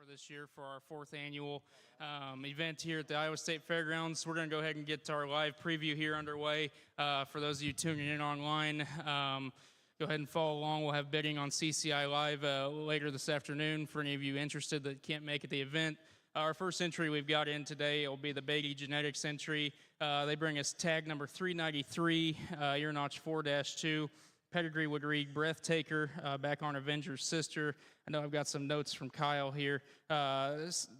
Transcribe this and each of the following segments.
for this year for our fourth annual event here at the Iowa State Fairgrounds. We're going to go ahead and get our live preview here underway. For those of you tuning in online, go ahead and follow along. We'll have bidding on CCI Live later this afternoon for any of you interested that can't make it the event. Our first entry we've got in today will be the Beatty Genetics entry. They bring us tag number 393, ear notch 4-2. Pedigree would read Breathtaker, back on Avenger's Sister. I know I've got some notes from Kyle here.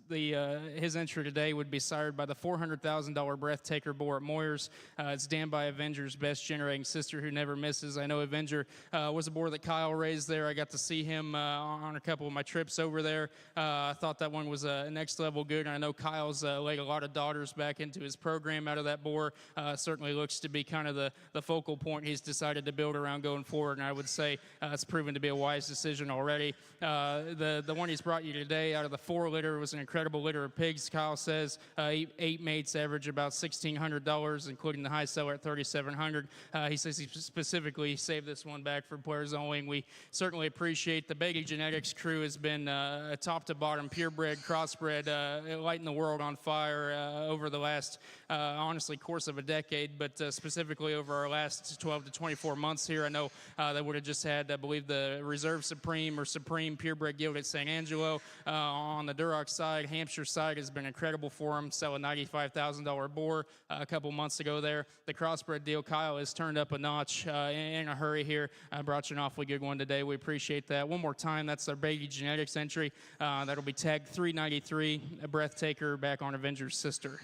His entry today would be sired by the $400,000 Breathtaker boar at Moyers. It's damned by Avenger's best generating sister who never misses. I know Avenger was a boar that Kyle raised there. I got to see him on a couple of my trips over there. I thought that one was next level good. And I know Kyle's laid a lot of daughters back into his program out of that boar. Certainly looks to be kind of the focal point he's decided to build around going forward. And I would say it's proven to be a wise decision already. The one he's brought you today out of the 4 litter was an incredible litter of pigs. Kyle says 8 mates average about $1,600, including the high seller at $3,700. He says he specifically saved this one back for players only. We certainly appreciate the Beatty Genetics crew has been a top to bottom purebred, crossbred, lighting the world on fire over the last, honestly, course of a decade, but specifically over our last 12 to 24 months here. I know they would have just had, I believe, the Reserve Supreme or Supreme Purebred Guild at St. Angelo. On the Duroc side, Hampshire side has been incredible for him. Sell a $95,000 boar a couple months ago there. The crossbred deal, Kyle has turned up a notch in a hurry here. Brought you an awfully good one today. We appreciate that. One more time, that's our Beatty Genetics entry. That'll be tagged 393, a Breathtaker back on Avenger's Sister.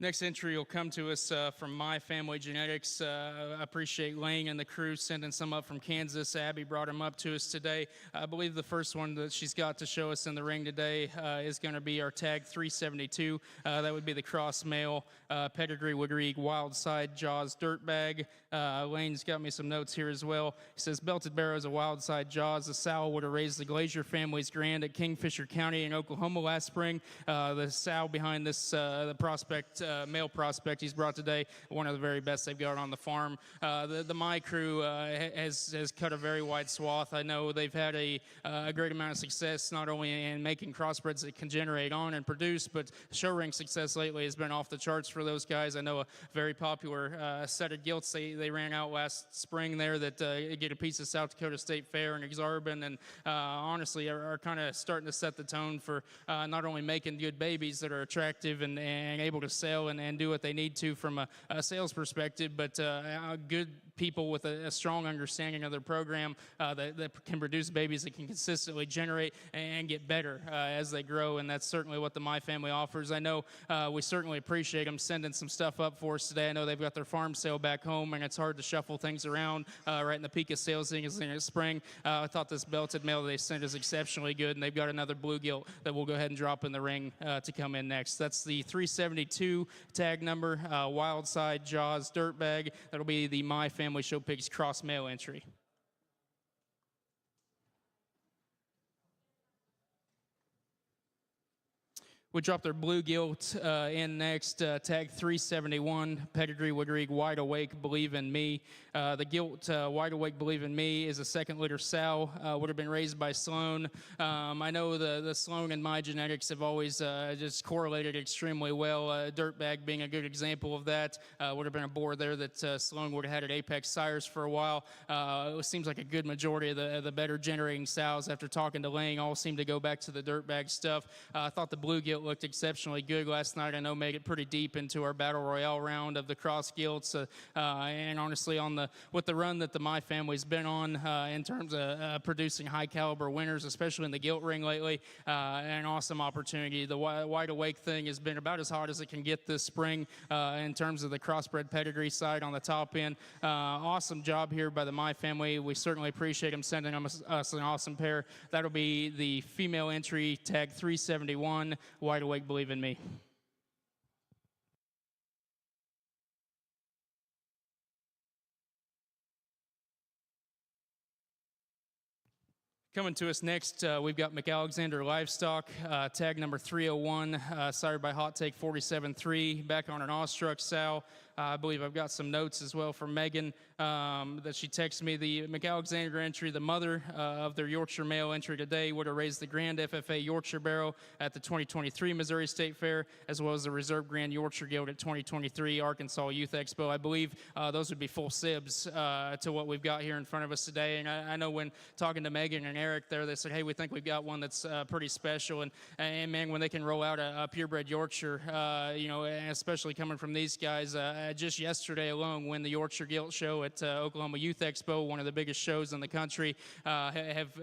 Next entry will come to us from My Family Genetics. I appreciate Lane and the crew sending some up from Kansas. Abby brought them up to us today. I believe the first one that she's got to show us in the ring today is going to be our tag 372. That would be the cross male. Pedigree would read Wild Side Jaws Dirtbag. Lane's got me some notes here as well. He says Belted Barrow is a Wild Side Jaws. The sow would have raised the Glazier family's grand at Kingfisher County in Oklahoma last spring. The sow behind this, the prospect, male prospect he's brought today, one of the very best they've got on the farm. The My crew has cut a very wide swath. I know they've had a great amount of success not only in making crossbreds that can generate on and produce, but show ring success lately has been off the charts for those guys. I know a very popular set of gilts they ran out last spring there that get a piece of South Dakota State Fair and Exarban, and honestly are kind of starting to set the tone for not only making good babies that are attractive and able to sell and do what they need to from a sales perspective, but good people with a strong understanding of their program that can produce babies that can consistently generate and get better as they grow, and that's certainly what the My Family offers. I know we certainly appreciate them sending some stuff up for us today. I know they've got their farm sale back home, and it's hard to shuffle things around right in the peak of sales thing in spring. I thought this belted male they sent is exceptionally good, and they've got another blue gilt that we'll go ahead and drop in the ring to come in next. That's the 372 tag number, Wild Side Jaws Dirtbag. That'll be the My Family Show Pigs cross male entry. We drop their blue gilt in next, tag 371. Pedigree would read Wide Awake, Believe in Me. The gilt Wide Awake, Believe in Me is a second litter sow. Would have been raised by Sloan. I know the Sloan and My Genetics have always just correlated extremely well. Dirtbag being a good example of that. Would have been a boar there that Sloan would have had at Apex Sires for a while. It seems like a good majority of the better generating sows after talking to Lang all seem to go back to the Dirtbag stuff. I thought the blue gilt looked exceptionally good last night. I know made it pretty deep into our Battle Royale round of the cross gilts. And honestly, with the run that the My Family's been on in terms of producing high caliber winners, especially in the gilt ring lately, an awesome opportunity. The Wide Awake thing has been about as hot as it can get this spring in terms of the crossbred pedigree side on the top end. Awesome job here by the My Family. We certainly appreciate them sending us an awesome pair. That'll be the female entry, tag 371, Wide Awake, Believe in Me. Coming to us next, we've got McAlexander Livestock, tag number 301, sired by Hot Take 47.3, back on an awestruck sow. I believe I've got some notes as well from Megan that she texted me. The McAlexander entry, the mother of their Yorkshire male entry today, would have raised the Grand FFA Yorkshire Barrow at the 2023 Missouri State Fair, as well as the Reserve Grand Yorkshire Guild at 2023 Arkansas Youth Expo. I believe those would be full sibs to what we've got here in front of us today. And I know when talking to Megan and Eric there, they said, hey, we think we've got one that's pretty special. And man, when they can roll out a purebred Yorkshire, and especially coming from these guys, just yesterday alone, when the Yorkshire Gilt Show at Oklahoma Youth Expo, one of the biggest shows in the country, have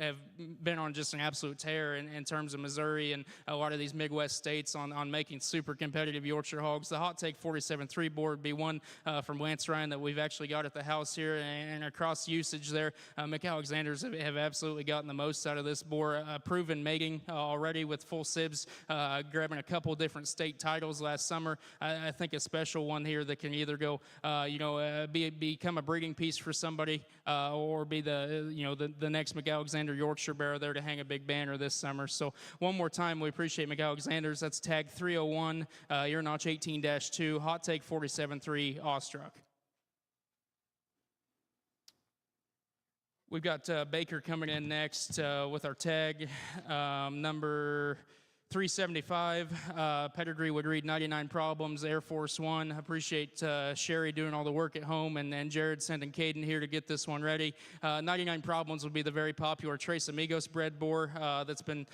been on just an absolute tear in terms of Missouri and a lot of these Midwest states on making super competitive Yorkshire hogs. The Hot Take 47.3 board would be one from Lance Ryan that we've actually got at the house here, and across usage there, McAlexanders have absolutely gotten the most out of this boar. Proven mating already with full sibs, grabbing a couple different state titles last summer. I think a special one here that can either go, become a breeding piece for somebody, or be the next McAlexander Yorkshire Barrow there to hang a big banner this summer. So one more time, we appreciate McAlexanders. That's tag 301, ear notch 18-2, Hot Take 47.3, awestruck. We've got Baker coming in next with our tag number 375. Pedigree would read 99 Problems, Air Force One. Appreciate Sherry doing all the work at home and Jared sending Caden here to get this one ready. 99 Problems would be the very popular Tres Amigos bred boar that's been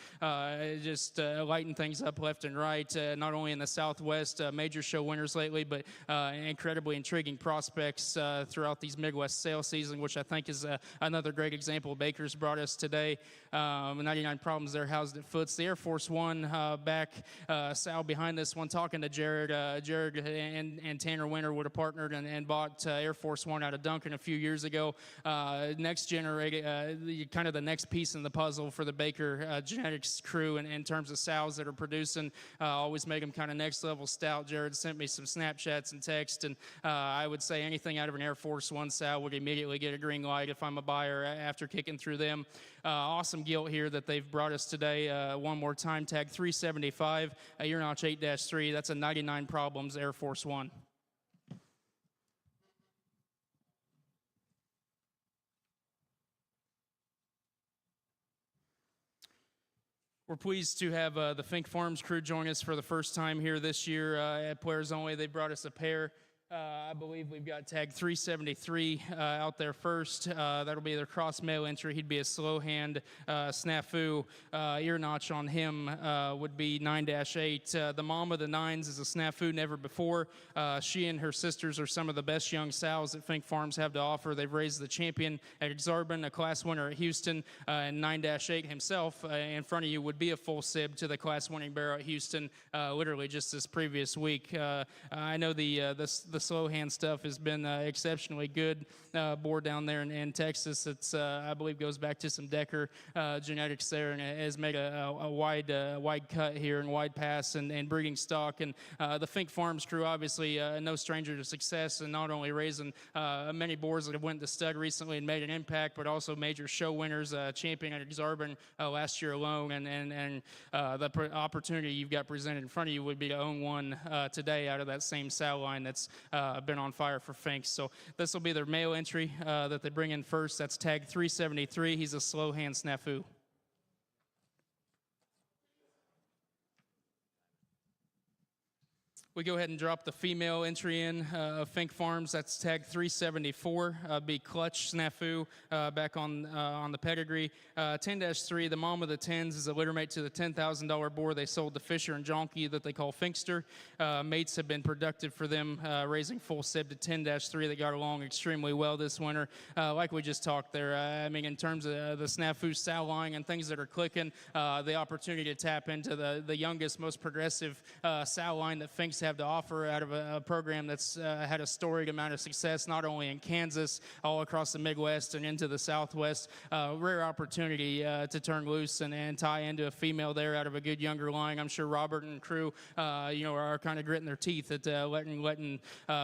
just lighting things up left and right, not only in the Southwest, major show winners lately, but incredibly intriguing prospects throughout these Midwest sale season, which I think is another great example Baker's brought us today. 99 Problems there housed at Foots. The Air Force One back, Sal behind this one, talking to Jared. Jared and Tanner Winter would have partnered and bought Air Force One out of Duncan a few years ago. Next generation, kind of the next piece in the puzzle for the Baker genetics crew in terms of sows that are producing. Always make them kind of next level stout. Jared sent me some Snapchats and text, and I would say anything out of an Air Force One sow would immediately get a green light if I'm a buyer after kicking through them. Awesome gilt here that they've brought us today. One more time, tag 375, ear notch 8-3. That's a 99 Problems Air Force One. We're pleased to have the Fink Farms crew join us for the first time here this year at Players Only. They brought us a pair. I believe we've got tag 373 out there first. That'll be their cross male entry. He'd be a slow hand snafu. Ear notch on him would be 9-8. The mom of the nines is a snafu never before. She and her sisters are some of the best young sows that Fink Farms have to offer. They've raised the champion at Exarban, a class winner at Houston, and 9-8 himself in front of you would be a full sib to the class winning barrow at Houston literally just this previous week. I know the slow hand stuff has been exceptionally good. Boar down there in Texas, it's I believe goes back to some Decker genetics there, and has made a wide cut here and wide pass and breeding stock. And the Fink Farms crew, obviously no stranger to success, and not only raising many boars that have went to stud recently and made an impact, but also major show winners, champion at Exarban last year alone. And the opportunity you've got presented in front of you would be to own one today out of that same sow line that's been on fire for Finks. So this will be their male entry that they bring in first. That's tag 373. He's a slow hand snafu. We go ahead and drop the female entry in of Fink Farms. That's tag 374. Be Clutch Snafu back on the pedigree. 10-3, the mom of the 10s, is a littermate to the $10,000 boar they sold to Fisher and Jonke that they call Finkster. Mates have been productive for them, raising full sib to 10-3. They got along extremely well this winter. Like we just talked there, I mean, in terms of the Snafu sow line and things that are clicking, the opportunity to tap into the youngest, most progressive sow line that Finks have to offer out of a program that's had a storied amount of success, not only in Kansas, all across the Midwest and into the Southwest. Rare opportunity to turn loose and tie into a female there out of a good younger line. I'm sure Robert and crew, are kind of gritting their teeth at letting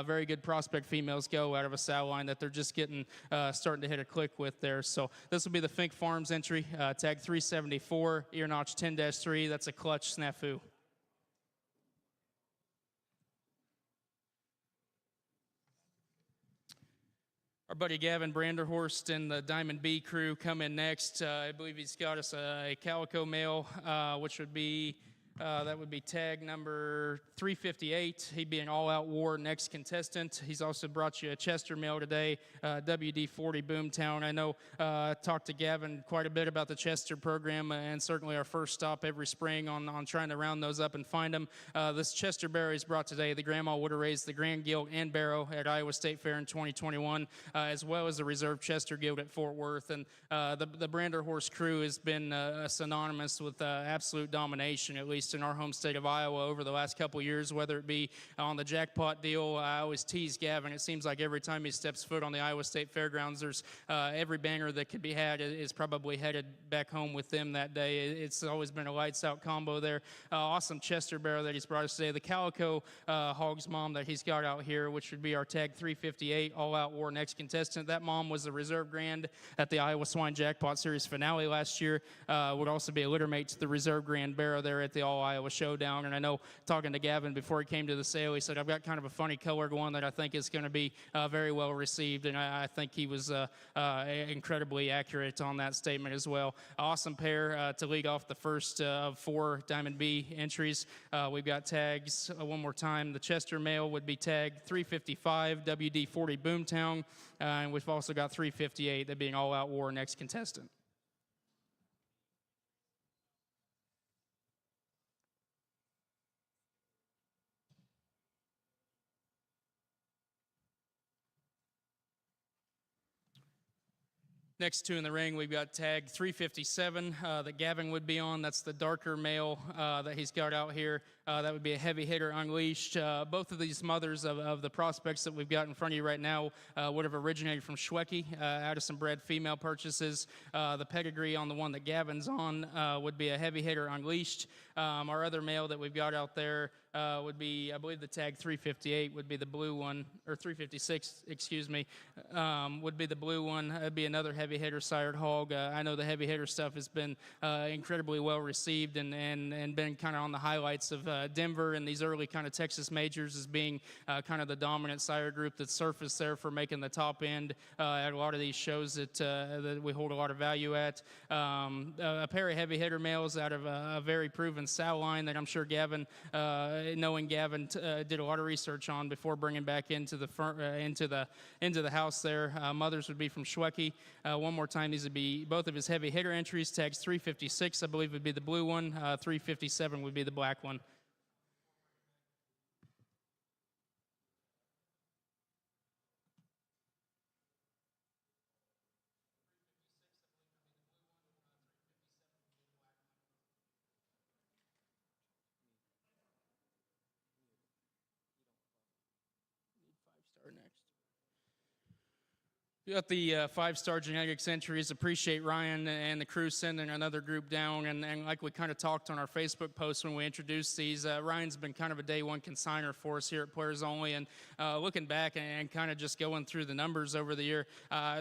very good prospect females go out of a sow line that they're just getting starting to hit a click with there. So this will be the Fink Farms entry, tag 374, ear notch 10-3. That's a clutch snafu. Our buddy Gavin Branderhorst and the Diamond B crew come in next. I believe he's got us a calico male, which would be that would be tag number 358. He'd be an all-out war next contestant. He's also brought you a Chester male today, WD-40 Boomtown. I know talked to Gavin quite a bit about the Chester program, and certainly our first stop every spring on trying to round those up and find them. This Chester Barrow he's brought today, the grandma would have raised the Grand Gilt and Barrow at Iowa State Fair in 2021, as well as the Reserve Chester Gilt at Fort Worth. And the Branderhorst crew has been synonymous with absolute domination, at least in our home state of Iowa over the last couple years, whether it be on the jackpot deal. I always tease Gavin. It seems like every time he steps foot on the Iowa State Fairgrounds, there's every banger that could be had is probably headed back home with them that day. It's always been a lights out combo there. Awesome Chester Barrow that he's brought us today. The Calico Hogs mom that he's got out here, which would be our tag 358 all out war next contestant. That mom was the reserve grand at the Iowa Swine Jackpot Series finale last year. Would also be a litter mate to the reserve grand Barrow there at the All Iowa Showdown. And I know talking to Gavin before he came to the sale, he said, I've got kind of a funny colored one that I think is going to be very well received. And I think he was incredibly accurate on that statement as well. Awesome pair to lead off the first of 4 Diamond B entries. We've got tags one more time. The Chester male would be tag 355 WD-40 Boomtown. And we've also got 358, that being all out war next contestant. Next two in the ring, we've got tag 357 that Gavin would be on. That's the darker male that he's got out here. That would be a heavy hitter unleashed. Both of these mothers of the prospects that we've got in front of you right now would have originated from Schwecke out of some bred female purchases. The pedigree on the one that Gavin's on would be a heavy hitter unleashed. Our other male that we've got out there would be, I believe the tag 358 would be the blue one, or 356, excuse me, would be the blue one. It'd be another heavy hitter sired hog. I know the heavy hitter stuff has been incredibly well received and been kind of on the highlights of Denver and these early kind of Texas majors as being kind of the dominant sire group that surfaced there for making the top end at a lot of these shows that we hold a lot of value at. A pair of heavy hitter males out of a very proven sow line that I'm sure Gavin, knowing Gavin, did a lot of research on before bringing back into the house there. Mothers would be from Schwecke. One more time, these would be both of his heavy hitter entries. Tags 356, I believe, would be the blue one. 357 would be the black one. Next. We got the 5-star genetics entries. Appreciate Ryan and the crew sending another group down. And like we kind of talked on our Facebook post when we introduced these, Ryan's been kind of a day one consigner for us here at Players Only. And looking back and kind of just going through the numbers over the year,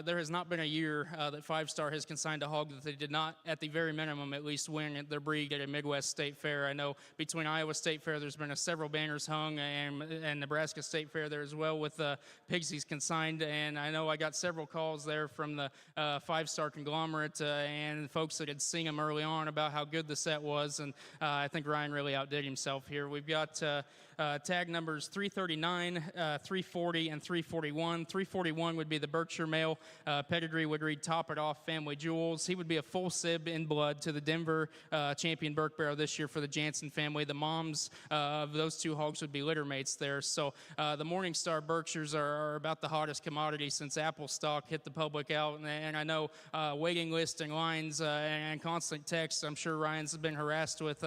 there has not been a year that 5-star has consigned a hog that they did not, at the very minimum, at least win their breed at a Midwest State Fair. I know between Iowa State Fair, there's been several banners hung, and Nebraska State Fair there as well with pigs he's consigned. And I know I got several calls there from the 5-star conglomerate and folks that had seen him early on about how good the set was, and I think Ryan really outdid himself here. We've got tag numbers 339, 340, and 341. 341 would be the Berkshire male. Pedigree would read Top It Off Family Jewels. He would be a full sib in blood to the Denver champion Burke Barrow this year for the Jansen family. The moms of those two hogs would be litter mates there. So the Morningstar Berkshires are about the hottest commodity since apple stock. stock hit the public out. And I know waiting list and lines and constant texts, I'm sure Ryan's been harassed with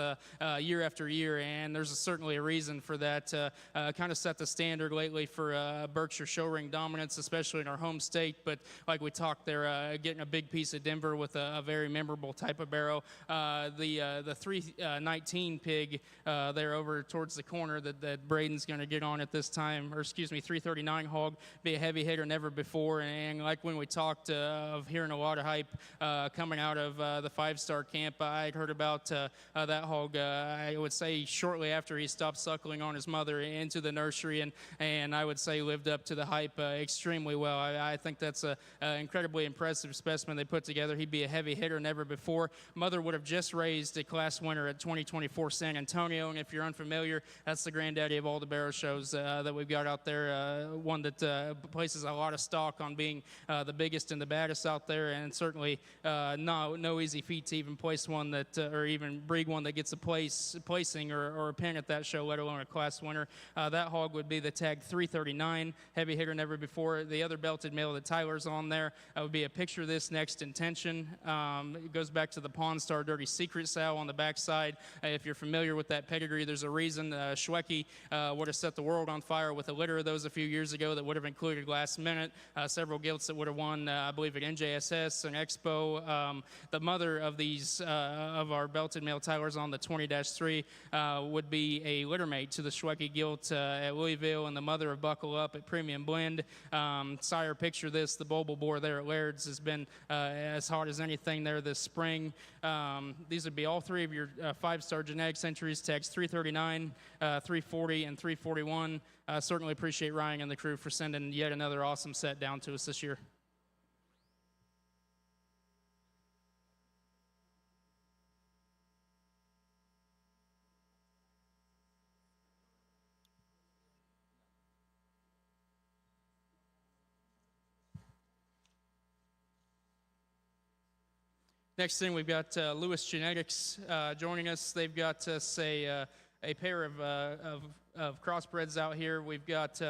year after year, and there's certainly a reason for that. Kind of set the standard lately for Berkshire show ring dominance, especially in our home state. But like we talked, they're getting a big piece of Denver with a very memorable type of barrel. The 319 pig there over towards the corner that Braden's going to get on at this time, or excuse me, 339 hog, be a heavy hitter never before. And like when we talked of hearing a lot of hype coming out of the five-star camp, I'd heard about that hog, I would say shortly after he stopped suckling on his mother into the nursery, and I would say lived up to the hype extremely well. I think that's an incredibly impressive specimen they put together. He'd be a heavy hitter never before. Mother would have just raised a class winner at 2024 San Antonio, and if you're unfamiliar, that's the granddaddy of all the barrow shows that we've got out there, one that places a lot of stock on being the biggest and the baddest out there, and certainly no easy feat to even place one that, or even breed one that gets a placing or a pin at that show, let alone a class winner. That hog would be the tag 339, heavy hitter never before. The other belted male that Tyler's on there would be a picture of this next intention. It goes back to the Pawn Star Dirty Secret sow on the backside. If you're familiar with that pedigree, there's a reason Schwecke would have set the world on fire with a litter of those a few years ago that would have included last minute, several gilts that would have won, I believe, at NJSS and Expo. The mother of these, of our belted male Tyler's on the 20-3 would be a littermate to the Schwecke gilt at Louisville, and the mother of Buckle Up at Premium Blend. Sire, picture this, the Boble boar there at Laird's has been as hot as anything there this spring. These would be all three of your five-star genetics entries, tags 339, 340, and 341. Certainly appreciate Ryan and the crew for sending yet another awesome set down to us this year. Next thing, we've got Lewis Genetics joining us. They've got us a pair of crossbreds out here. We've got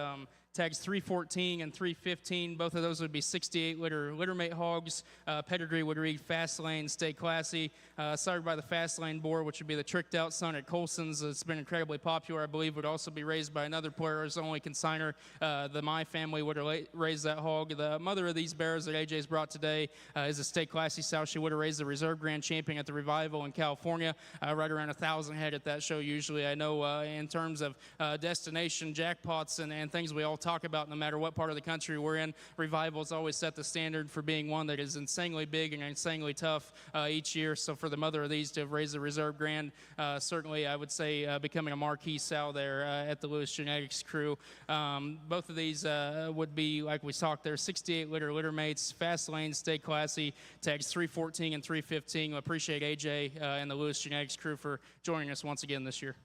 tags 314 and 315. Both of those would be 68-liter littermate hogs. Pedigree would read Fast Lane, Stay Classy. Sired by the Fast Lane boar, which would be the Tricked Out son at Colson's. It's been incredibly popular. I believe would also be raised by another player's only consigner. The My family would have raised that hog. The mother of these bears that AJ's brought today is a Stay Classy sow. She would have raised the Reserve Grand Champion at the Revival in California. Right around 1,000 head at that show usually. I know in terms of destination jackpots and things we all talk about no matter what part of the country we're in, Revival's always set the standard for being one that is insanely big and insanely tough each year. So for the mother of these to have raised the Reserve Grand, certainly I would say becoming a marquee sow there at the Lewis Genetics crew. Both of these would be, like we talked there, 68-liter litter mates, Fast Lane, Stay Classy, tags 314 and 315. I appreciate AJ and the Lewis Genetics crew for joining us once again this year.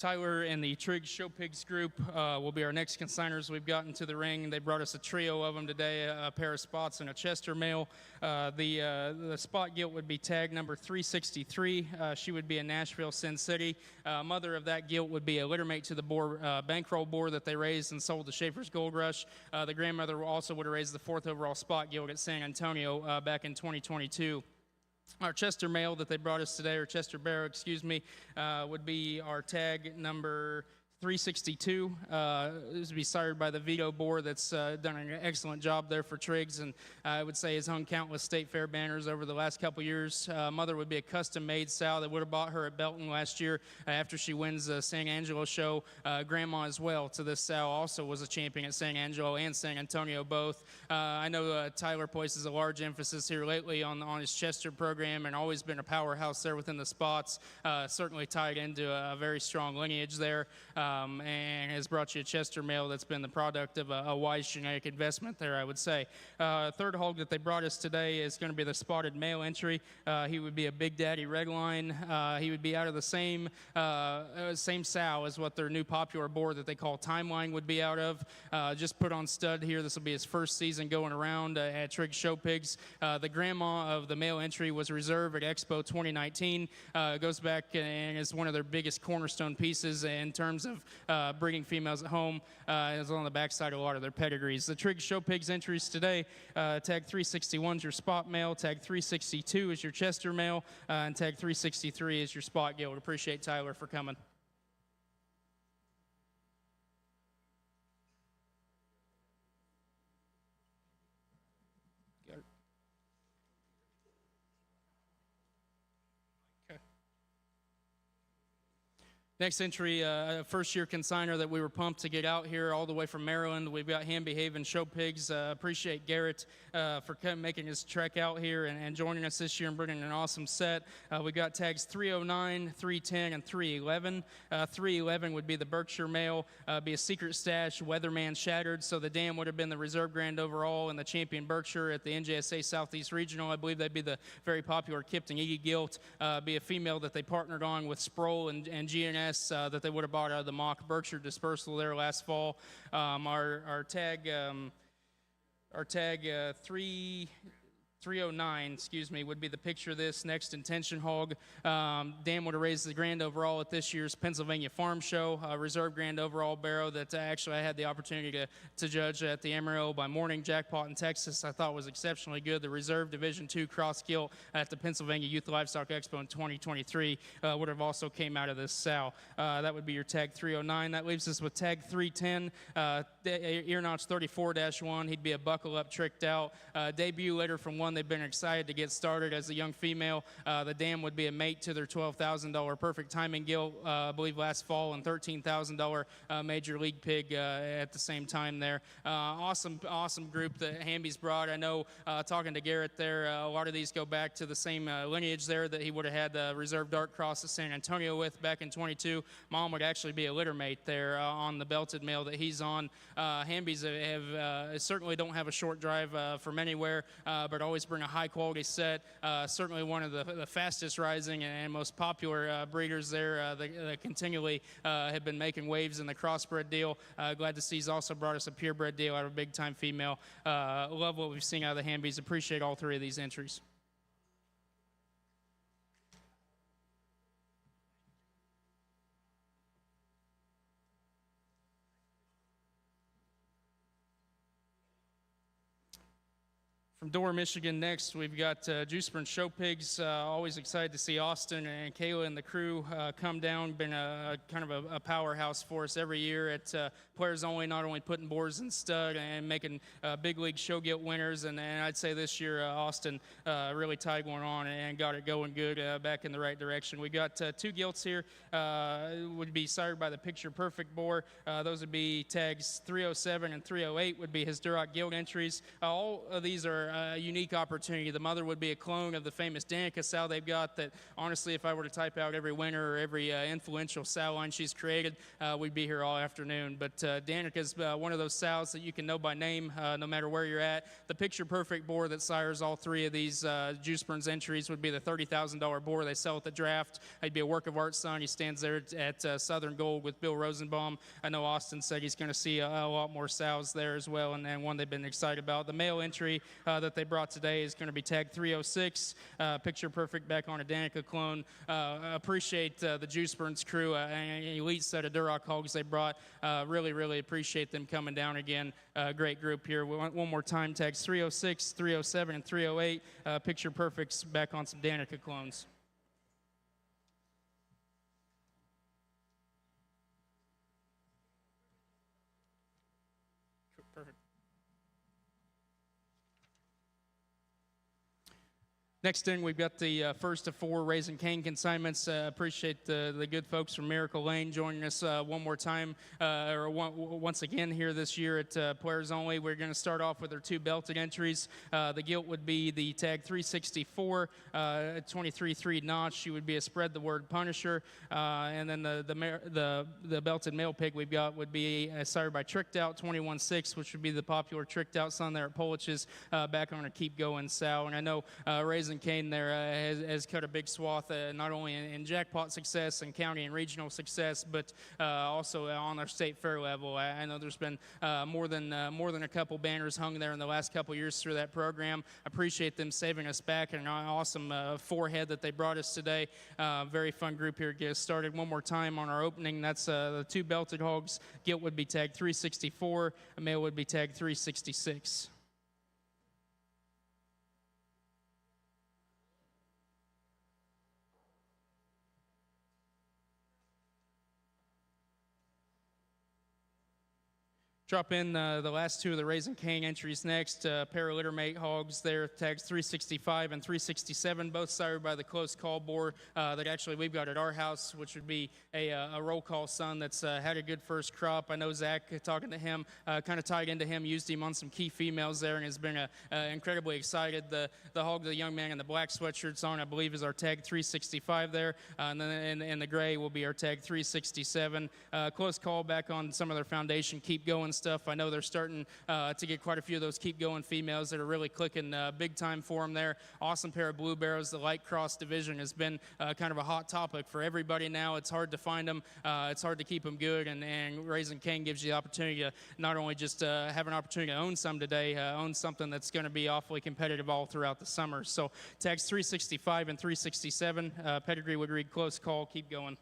Tyler and the Triggs Show Pigs group will be our next consigners we've gotten to the ring. They brought us a trio of them today, a pair of spots and a Chester male. The spot gilt would be tag number 363. She would be in Nashville, Sin City. Mother of that gilt would be a littermate to the boar, bankroll boar that they raised and sold to Schaefer's Gold Rush. The grandmother also would have raised the 4th overall spot gilt at San Antonio back in 2022. Our Chester male that they brought us today, or Chester barrow, excuse me, would be our tag number 362. This would be sired by the Vito boar that's done an excellent job there for Triggs, and I would say has hung countless state fair banners over the last couple years. Mother would be a custom-made sow that would have bought her at Belton last year after she wins the San Angelo show. Grandma as well to this sow also was a champion at San Angelo and San Antonio both. I know Tyler places a large emphasis here lately on his Chester program and always been a powerhouse there within the spots, certainly tied into a very strong lineage there. and has brought you a Chester male that's been the product of a wise genetic investment there, I would say. Third hog that they brought us today is going to be the spotted male entry. He would be a Big Daddy Redline. He would be out of the same sow as what their new popular boar that they call Timeline would be out of. Just put on stud here. This will be his first season going around at Trigg Show Pigs. The grandma of the male entry was reserved at Expo 2019. Goes back and is one of their biggest cornerstone pieces in terms of breeding females at home. Is on the backside of a lot of their pedigrees. The Trigg Show Pigs entries today, tag 361 is your spot male, tag 362 is your Chester male, and tag 363 is your spot gilt. Appreciate Tyler for coming. Next entry, first-year consigner that we were pumped to get out here all the way from Maryland. We've got Hand Behaving Show Pigs. Appreciate Garrett for making his trek out here and joining us this year and bringing an awesome set. We got tags 309, 310, and 311. 311 would be the Berkshire male, be a secret stash, Weatherman Shattered. So the dam would have been the reserve grand overall and the champion Berkshire at the NJSA Southeast Regional. I believe that'd be the very popular Kipton Iggy Gilt. Be a female that they partnered on with Sproul and GNS. That they would have bought out of the mock Berkshire dispersal there last fall. Our tag 309, would be the picture of this next intention hog. Dan would have raised the grand overall at this year's Pennsylvania Farm Show, reserve grand overall barrow that actually I had the opportunity to judge at the Amarillo by Morning Jackpot in Texas. I thought was exceptionally good. The reserve Division II cross gilt at the Pennsylvania Youth Livestock Expo in 2023 would have also came out of this sow. That would be your tag 309. That leaves us with tag 310, ear notch 34-1. He'd be a buckle up, tricked out. Debut litter from one they've been excited to get started as a young female. The dam would be a mate to their $12,000 perfect timing gilt, I believe last fall, and $13,000 major league pig at the same time there. Awesome group that Hamby's brought. I know talking to Garrett there, a lot of these go back to the same lineage there that he would have had the reserve dark cross at San Antonio with back in 22. Mom would actually be a litter mate there on the belted male that he's on. Hamby's certainly don't have a short drive from anywhere, but always bring a high quality set. Certainly one of the fastest rising and most popular breeders there that continually have been making waves in the crossbred deal. Glad to see he's also brought us a purebred deal out of a big time female. Love what we've seen out of the Hambies. Appreciate all three of these entries. From Door, Michigan, next, we've got Juiceburn Show Pigs. Always excited to see Austin and Kayla and the crew come down. Been kind of a powerhouse for us every year at Players Only, not only putting boars in stud and making big league show gilt winners. And I'd say this year, Austin really tied one on and got it going good back in the right direction. We got two gilts here. Would be sired by the Picture Perfect boar. Those would be tags 307 and 308 would be his Duroc gilt entries. All of these are a unique opportunity. The mother would be a clone of the famous Danica sow they've got that, honestly, if I were to type out every winner or every influential sow line she's created, we'd be here all afternoon. But Danica's one of those sows that you can know by name no matter where you're at. The Picture Perfect boar that sires all three of these Juiceburns entries would be the $30,000 boar they sell at the draft. He'd be a work of art son. He stands there at Southern Gold with Bill Rosenbaum. I know Austin said he's going to see a lot more sows there as well, and one they've been excited about. The male entry that they brought today is going to be tag 306, Picture Perfect back on a Danica clone. Appreciate the Juiceburns crew, an elite set of Duroc hogs they brought. Really appreciate them coming down again. Great group here. One more time, tags 306, 307, and 308. Picture Perfect's back on some Danica clones. Next in, we've got the first of 4 Raising Cane consignments. Appreciate the good folks from Miracle Lane joining us one more time, once again here this year at Players Only. We're going to start off with our 2 belted entries. The gilt would be the tag 364, 23-3 notch. She would be a spread the word Punisher. And then the belted male pig we've got would be sired by Tricked Out 21-6, which would be the popular Tricked Out son there at Polich's, back on her Keep Going sow. And I know Raising Cane there has cut a big swath, not only in jackpot success and county and regional success, but also on our state fair level. I know there's been more than a couple banners hung there in the last couple years through that program. Appreciate them saving us back, and an awesome 4-head that they brought us today. Very fun group here. Get us started one more time on our opening. That's the 2 belted hogs. Gilt would be tagged 364. A male would be tagged 366. Drop in the last 2 of the Raising Cane entries next. Pair of litter mate hogs there, tags 365 and 367, both sired by the Close Call boar that actually we've got at our house, which would be a roll call son that's had a good first crop. I know Zach, talking to him, kind of tied into him, used him on some key females there, and has been incredibly excited. The hog the young man in the black sweatshirt's on, I believe, is our tag 365 there, and then in the gray will be our tag 367. Close Call back on some of their foundation Keep Going stuff. I know they're starting to get quite a few of those Keep Going females that are really clicking big time for them there. Awesome pair of blue barrows. The light cross division has been kind of a hot topic for everybody now. It's hard to find them. It's hard to keep them good, and Raising Cane gives you the opportunity to not only just have an opportunity to own some today, own something that's going to be awfully competitive all throughout the summer. So tags 365 and 367. Pedigree would read Close Call, Keep Going.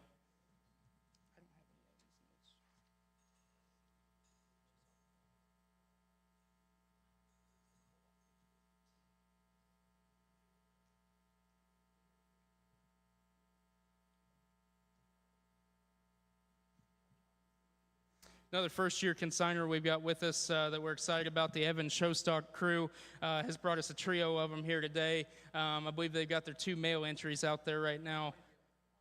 Another first-year consigner we've got with us that we're excited about, the Evans Showstock crew, has brought us a trio of them here today. I believe they've got their 2 male entries out there right now.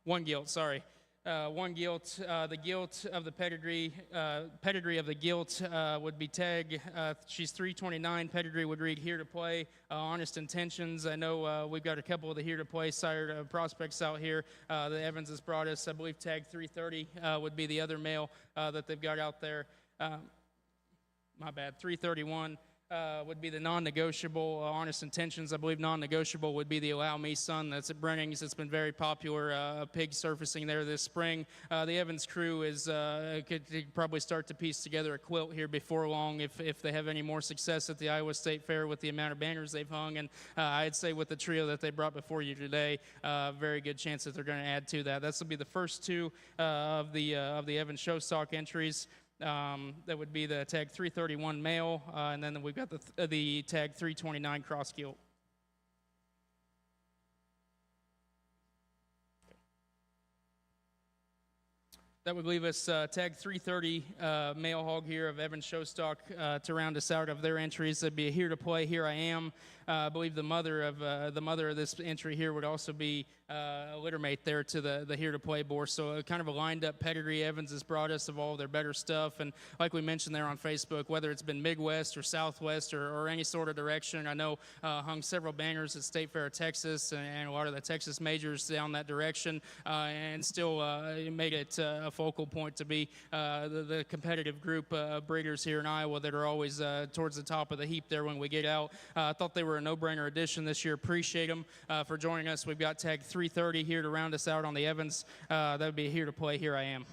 1 gilt, sorry. 1 gilt. The gilt of the pedigree of the gilt would be tag. She's 329. Pedigree would read Here to Play. Honest Intentions. I know we've got a couple of the Here to Play sired prospects out here. The Evans has brought us. I believe tag 330 would be the other male that they've got out there. My bad. 331. Would be the non-negotiable. Honest Intentions, I believe non-negotiable would be the Allow Me son that's at Brennings. It's been very popular, pig surfacing there this spring. The Evans crew could probably start to piece together a quilt here before long if they have any more success at the Iowa State Fair with the amount of banners they've hung. And I'd say with the trio that they brought before you today, very good chance that they're going to add to that. This will be the first 2 of the Evans Showstock entries. That would be the tag 331 male, and then we've got the tag 329 cross gilt. That would leave us tag 330 male hog here of Evans Showstock to round us out of their entries. That'd be a Here to Play, Here I Am. I believe the mother of this entry here would also be a litter mate there to the Here to Play boar. So kind of a lined up pedigree Evans has brought us of all their better stuff. And like we mentioned there on Facebook, whether it's been Midwest or Southwest or any sort of direction, I know hung several banners at State Fair of Texas and a lot of the Texas majors down that direction, and still made it a focal point to be the competitive group of breeders here in Iowa that are always towards the top of the heap there when we get out. I thought they were a no-brainer addition this year. Appreciate them for joining us. We've got tag 330 here to round us out on the Evans. That would be Here to Play, Here I Am.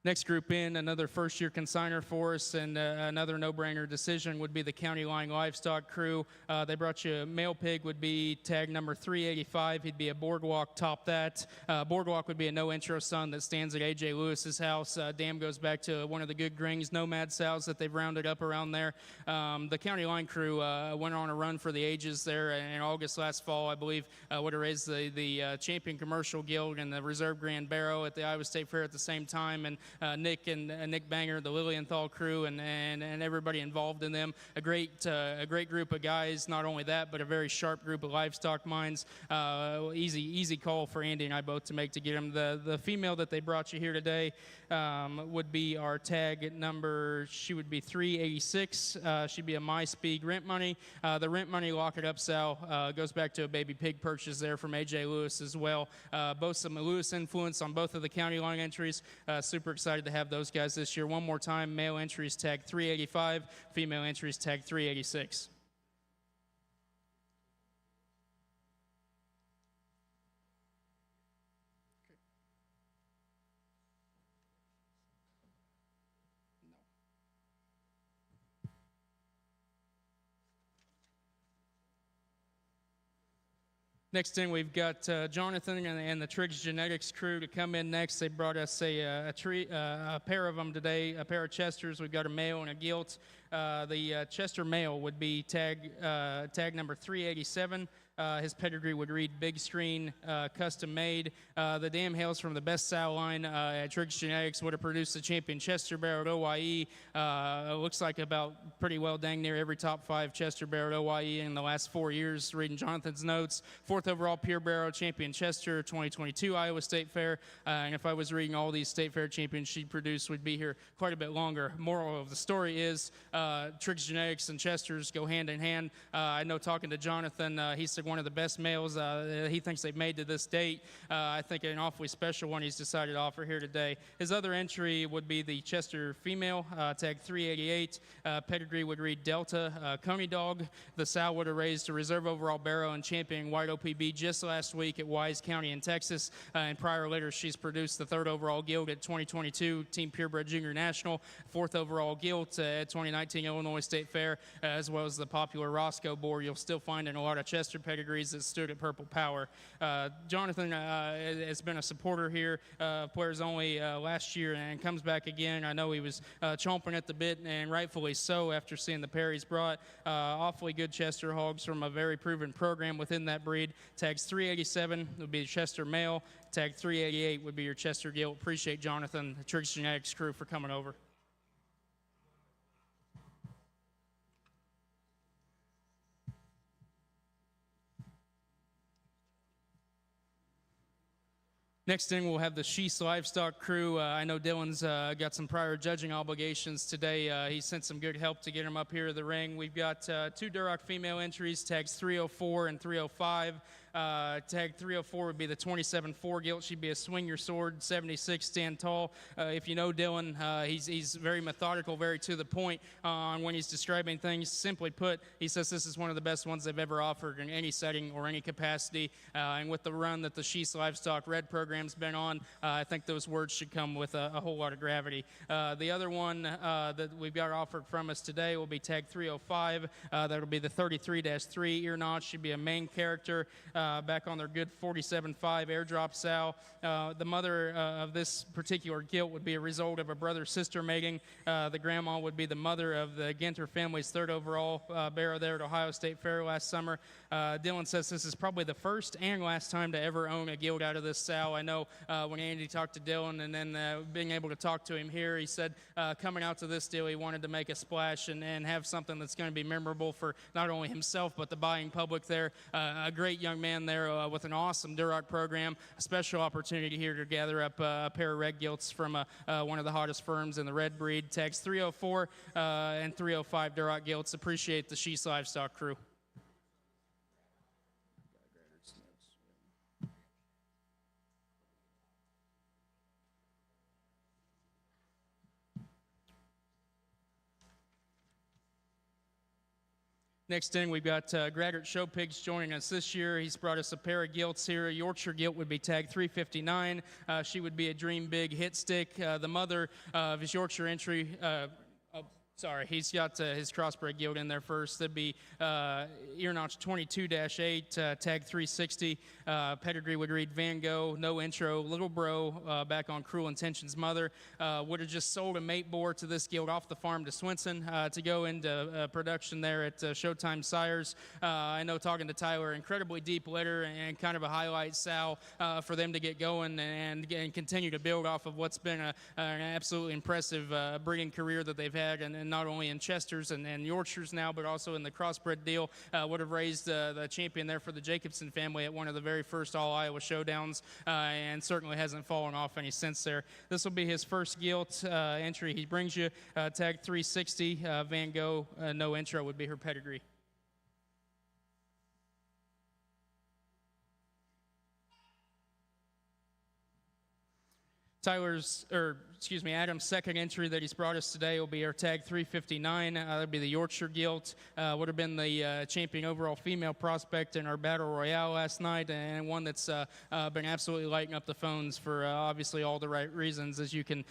Next group in, another first-year consigner for us, and another no-brainer decision would be the County Line Livestock Crew. They brought you a male pig, would be tag number 385. He'd be a Boardwalk, top that. Boardwalk would be a no-intro son that stands at A.J. Lewis's house. Dam goes back to one of the good Grings Nomad sows that they've rounded up around there. The County Line Crew went on a run for the ages there in August last fall, I believe. Would have raised the Champion Commercial Guild and the Reserve Grand Barrow at the Iowa State Fair at the same time, and Nick Banger, the Lilienthal crew, and everybody involved in them. A great group of guys. Not only that, but a very sharp group of livestock minds. Easy call for Andy and I both to make to get them. The female that they brought you here today would be our tag number. She would be 386. She'd be a My Speed Rent Money. The Rent Money Lock It Up sow goes back to a baby pig purchase there from A.J. Lewis as well. Both some Lewis influence on both of the County Line entries. Super excited to have those guys this year. One more time, male entries tag 385, female entries tag 386. Next in, we've got Jonathan and the Triggs Genetics crew to come in next. They brought us a pair of them today, a pair of Chesters. We've got a male and a gilt. The Chester male would be tag number 387. His pedigree would read Big Screen, custom made. The dam hails from the best sow line at Triggs Genetics. Would have produced the champion Chester Barrel at OYE. Looks like about pretty well dang near every top 5 Chester Barrel at OYE in the last 4 years, reading Jonathan's notes. 4th overall Pure Barrel champion Chester, 2022 Iowa State Fair. And if I was reading all these State Fair champions she'd produced, we'd be here quite a bit longer. Moral of the story is Triggs Genetics and Chesters go hand in hand. I know talking to Jonathan, he said one of the best males he thinks they've made to this date. I think an awfully special one he's decided to offer here today. His other entry would be the Chester female, tag 388. Pedigree would read Delta, Coney Dog. The sow would have raised a reserve overall barrow and champion white OPB just last week at Wise County in Texas. And prior later, she's produced the 3rd overall gilt at 2022 Team Purebred Junior National, 4th overall gilt at 2019 Illinois State Fair, as well as the popular Roscoe boar you'll still find in a lot of Chester pedigrees that stood at Purple Power. Jonathan has been a supporter here, Players Only last year, and comes back again. I know he was chomping at the bit, and rightfully so after seeing the pair he's brought. Awfully good Chester hogs from a very proven program within that breed. Tags 387 would be Chester male. Tag 388 would be your Chester gilt. Appreciate Jonathan, the Triggs Genetics crew, for coming over. Next in, we'll have the Sheese Livestock crew. I know Dylan's got some prior judging obligations today. He sent some good help to get him up here to the ring. We've got 2 Duroc female entries, tags 304 and 305. Tag 304 would be the 27-4 gilt. She'd be a swing your sword, 76, stand tall. If you know Dylan, he's very methodical, very to the point on when he's describing things. Simply put, he says this is one of the best ones they've ever offered in any setting or any capacity. And with the run that the Sheese Livestock Red program's been on, I think those words should come with a whole lot of gravity. The other one that we've got offered from us today will be tag 305. That'll be the 33-3 ear notch. Should be a main character. Back on their good 47.5 airdrop sow. The mother of this particular gilt would be a result of a brother-sister mating. The grandma would be the mother of the Ginter family's 3rd overall barrow there at Ohio State Fair last summer. Dylan says this is probably the first and last time to ever own a gilt out of this sow. I know when Andy talked to Dylan and then being able to talk to him here, he said coming out to this deal, he wanted to make a splash and have something that's going to be memorable for not only himself but the buying public there. A great young man there with an awesome Duroc program. A special opportunity here to gather up a pair of red gilts from one of the hottest firms in the red breed. Tags 304 and 305 Duroc gilts. Appreciate the Sheese Livestock crew. Next in, we've got Graggart Show Pigs joining us this year. He's brought us a pair of gilts here. A Yorkshire gilt would be tag 359. She would be a Dream Big hit stick. The mother of his Yorkshire entry, he's got his crossbred gilt in there first. That'd be ear notch 22-8, tag 360. Pedigree would read Van Gogh, no intro, little bro, back on Cruel Intentions mother. Would have just sold a mate boar to this gilt off the farm to Swenson to go into production there at Showtime Sires. I know, talking to Tyler, incredibly deep litter and kind of a highlight sow for them to get going and continue to build off of what's been an absolutely impressive breeding career that they've had, and not only in Chesters and Yorkshires now, but also in the crossbred deal. Would have raised the champion there for the Jacobson family at one of the very first All-Iowa Showdowns, and certainly hasn't fallen off any since there. This will be his first gilt entry. He brings you tag 360. Van Gogh, no intro, would be her pedigree. Adam's second entry that he's brought us today will be our tag 359. That'll be the Yorkshire gilt. Would have been the champion overall female prospect in our Battle Royale last night, and one that's been absolutely lighting up the phones for obviously all the right reasons, as you can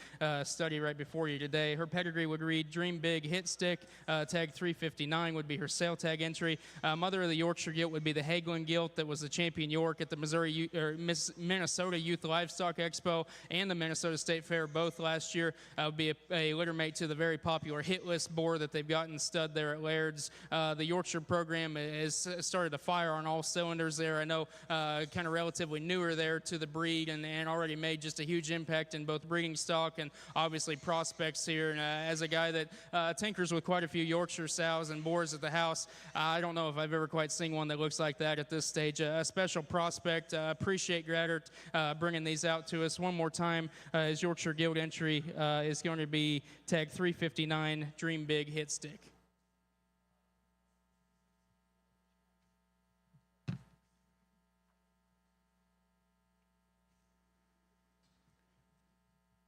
study right before you today. Her pedigree would read Dream Big hit stick. Tag 359 would be her sale tag entry. Mother of the Yorkshire gilt would be the Hagelin gilt that was the champion York at the Minnesota Youth Livestock Expo and the Minnesota State Fair both last year. Would be a litter mate to the very popular Hit List boar that they've gotten stud there at Laird's. The Yorkshire program has started to fire on all cylinders there. I know kind of relatively newer there to the breed, and already made just a huge impact in both breeding stock and obviously prospects here. And as a guy that tinkers with quite a few Yorkshire sows and boars at the house, I don't know if I've ever quite seen one that looks like that at this stage. A special prospect. Appreciate Graggart bringing these out to us one more time. His Yorkshire gilt entry is going to be tag 359, Dream Big hit stick.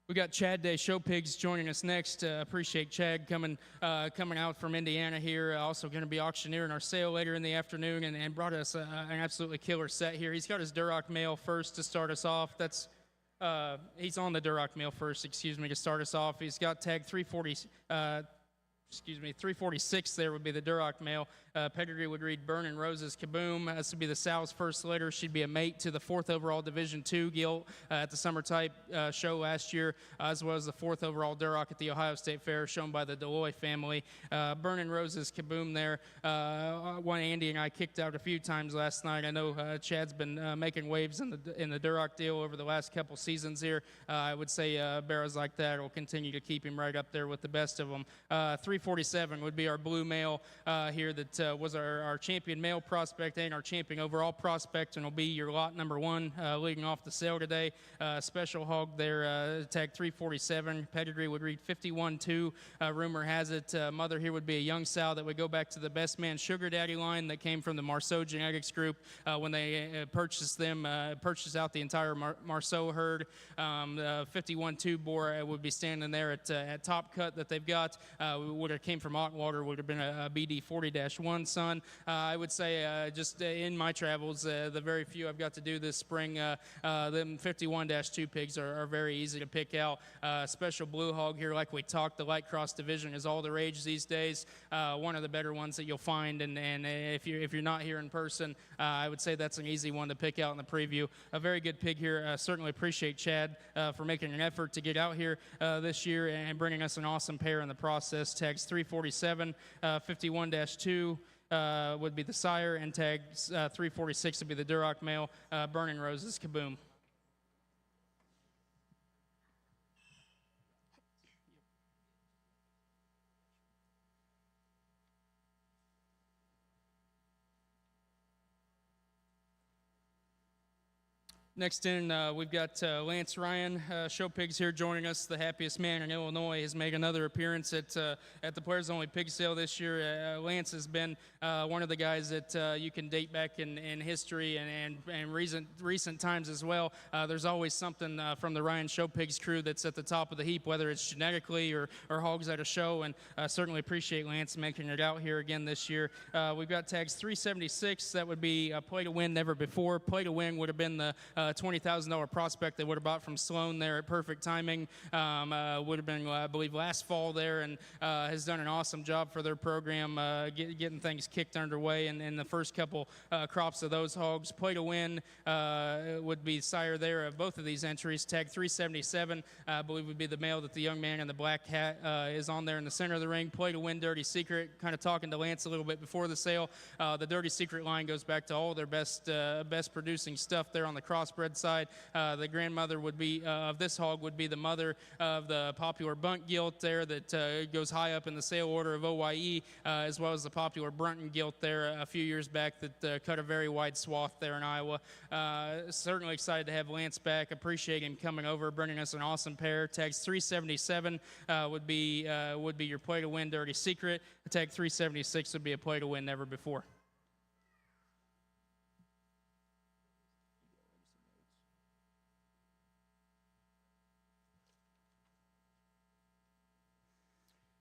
We got Chad Day Show Pigs joining us next. Appreciate Chad coming out from Indiana here. Also going to be auctioneering our sale later in the afternoon, and brought us an absolutely killer set here. He's got his Duroc male first to start us off. That's he's on the Duroc male first, to start us off. He's got tag 346 there would be the Duroc male. Pedigree would read Burnin' Roses Kaboom. This would be the sow's first litter. She'd be a mate to the 4th overall Division II gilt at the Summer Type show last year, as well as the 4th overall Duroc at the Ohio State Fair, shown by the Deloy family. Burnin' Roses Kaboom there. One Andy and I kicked out a few times last night. I know Chad's been making waves in the Duroc deal over the last couple seasons here. I would say barrows like that will continue to keep him right up there with the best of them. 347 would be our blue male here that was our champion male prospect and our champion overall prospect, and will be your lot number 1 leading off the sale today. Special hog there, tag 347. Pedigree would read 51-2. Rumor has it mother here would be a young sow that would go back to the Best Man Sugar Daddy line that came from the Marceau Genetics Group when they purchased out the entire Marceau herd. 51-2 boar would be standing there at Top Cut that they've got. Would have came from Otwater, would have been a BD 40-1 son. I would say just in my travels, the very few I've got to do this spring, them 51-2 pigs are very easy to pick out. Special blue hog here, like we talked, the light cross division is all the rage these days. One of the better ones that you'll find, and if you're not here in person, I would say that's an easy one to pick out in the preview. A very good pig here. Certainly appreciate Chad for making an effort to get out here this year and bringing us an awesome pair in the process. Tags 347, 51-2 would be the sire, and tags 346 would be the Duroc male. Burnin' Roses Kaboom. Next in, we've got Lance Ryan, Show Pigs here joining us. The happiest man in Illinois has made another appearance at the Players Only Pig Sale this year. Lance has been one of the guys that you can date back in history and recent times as well. There's always something from the Ryan Show Pigs crew that's at the top of the heap, whether it's genetically or hogs at a show, and certainly appreciate Lance making it out here again this year. We've got tags 376. That would be Play to Win, Never Before. Play to Win would have been the $20,000 prospect they would have bought from Sloan there at perfect timing. Would have been, I believe, last fall there, and has done an awesome job for their program, getting things kicked underway in the first couple crops of those hogs. Play to Win would be sire there of both of these entries. Tag 377, I believe, would be the male that the young man in the black hat is on there in the center of the ring. Play to Win, Dirty Secret. Kind of talking to Lance a little bit before the sale. The Dirty Secret line goes back to all their best producing stuff there on the crossbred side. The grandmother would be of this hog would be the mother of the popular Bunt Gilt there that goes high up in the sale order of OYE, as well as the popular Brunton Gilt there a few years back that cut a very wide swath there in Iowa. Certainly excited to have Lance back. Appreciate him coming over, bringing us an awesome pair. Tags 377 would be your Play to Win, Dirty Secret. Tag 376 would be a Play to Win, Never Before.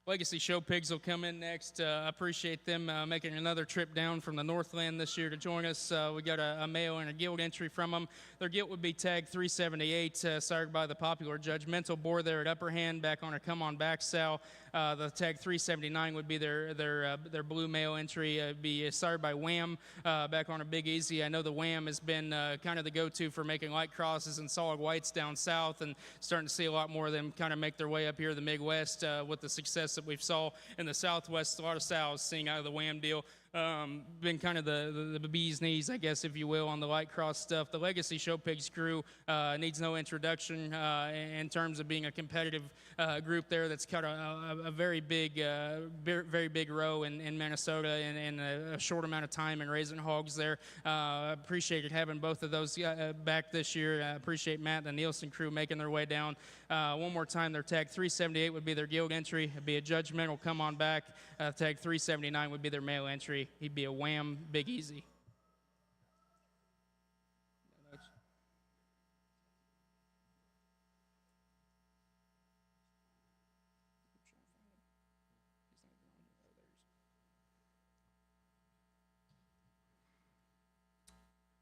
Legacy Show Pigs will come in next. I appreciate them making another trip down from the Northland this year to join us. We got a male and a gilt entry from them. Their gilt would be tag 378, sired by the popular Judgmental Boar there at Upper Hand, back on a Come On Back sow. The tag 379 would be their blue male entry. It'd be sired by Wham, back on a Big Easy. I know the Wham has been kind of the go-to for making light crosses and solid whites down south, and starting to see a lot more of them kind of make their way up here to the Midwest with the success that we've saw in the Southwest. A lot of sows seeing out of the Wham deal. Been kind of the bee's knees, I guess, if you will, on the light cross stuff. The Legacy Show Pigs crew needs no introduction in terms of being a competitive group there that's cut a very big row in Minnesota in a short amount of time and raising hogs there. Appreciated having both of those back this year. Appreciate Matt and the Nielsen crew making their way down. One more time, their tag 378 would be their gilt entry. It'd be a Judgmental Come On Back. Tag 379 would be their male entry. He'd be a Wham Big Easy.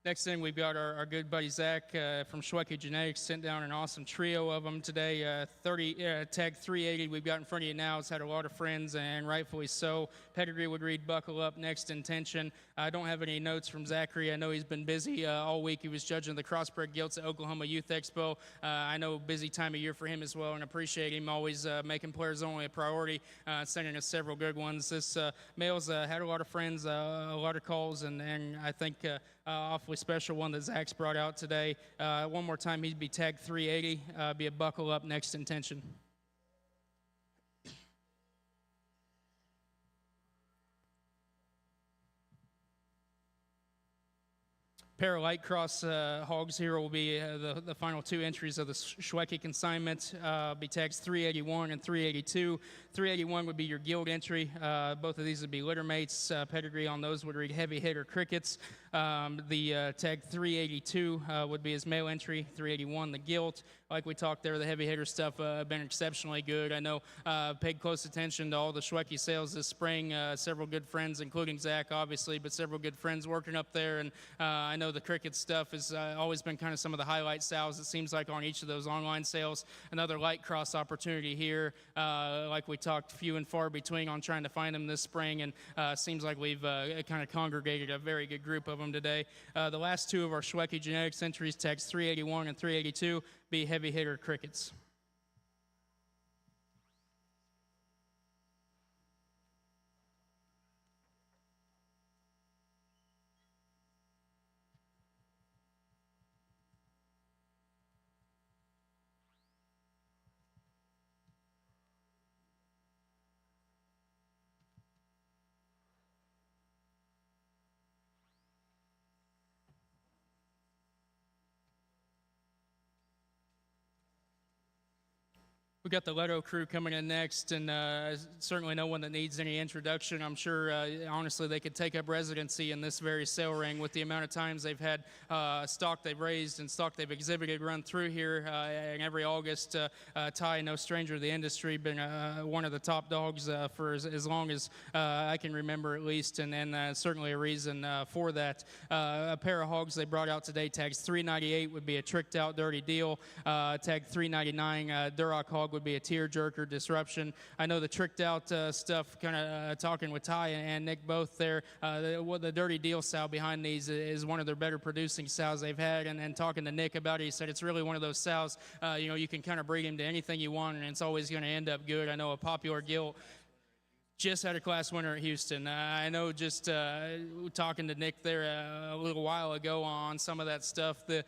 Next thing, we've got our good buddy Zach from Schwecke Genetics. Sent down an awesome trio of them today. Tag 380 we've got in front of you now. It's had a lot of friends, and rightfully so. Pedigree would read Buckle Up, Next Intention. I don't have any notes from Zachary. I know he's been busy all week. He was judging the crossbred gilts at Oklahoma Youth Expo. I know busy time of year for him as well, and appreciate him always making Players Only a priority, sending us several good ones. This male's had a lot of friends, a lot of calls, and I think awfully special one that Zach's brought out today. One more time, he'd be tag 380, be a Buckle Up, Next Intention. Pair of light cross hogs here will be the final two entries of the Schwecke consignment. Be tags 381 and 382. 381 would be your gilt entry. Both of these would be litter mates. Pedigree on those would read Heavy Hitter Crickets. The tag 382 would be his male entry. 381 the gilt. Like we talked there, the heavy hitter stuff been exceptionally good. I know paid close attention to all the Schwecke sales this spring. Several good friends, including Zach, obviously, but several good friends working up there. And I know the cricket stuff has always been kind of some of the highlight sales, it seems like, on each of those online sales. Another light cross opportunity here, like we talked, few and far between on trying to find them this spring. And seems like we've kind of congregated a very good group of them today. The last two of our Schwecke Genetics entries, tags 381 and 382, be Heavy Hitter Crickets. We got the Leto crew coming in next, and certainly no one that needs any introduction. I'm sure, honestly, they could take up residency in this very sale ring with the amount of times they've had stock they've raised and stock they've exhibited run through here. And every August, Ty, no stranger to the industry, been one of the top dogs for as long as I can remember, at least, and certainly a reason for that. A pair of hogs they brought out today, tags $398 would be a tricked out dirty deal. Tag $399 Duroc hog would be a tearjerker disruption. I know the tricked out stuff, kind of talking with Ty and Nick both there, the dirty deal sow behind these is one of their better producing sows they've had, and talking to Nick about it, he said it's really one of those sows, you can kind of breed him to anything you want and it's always going to end up good. I know a popular gilt just had a class winner at Houston. I know just talking to Nick there a little while ago on some of that stuff, that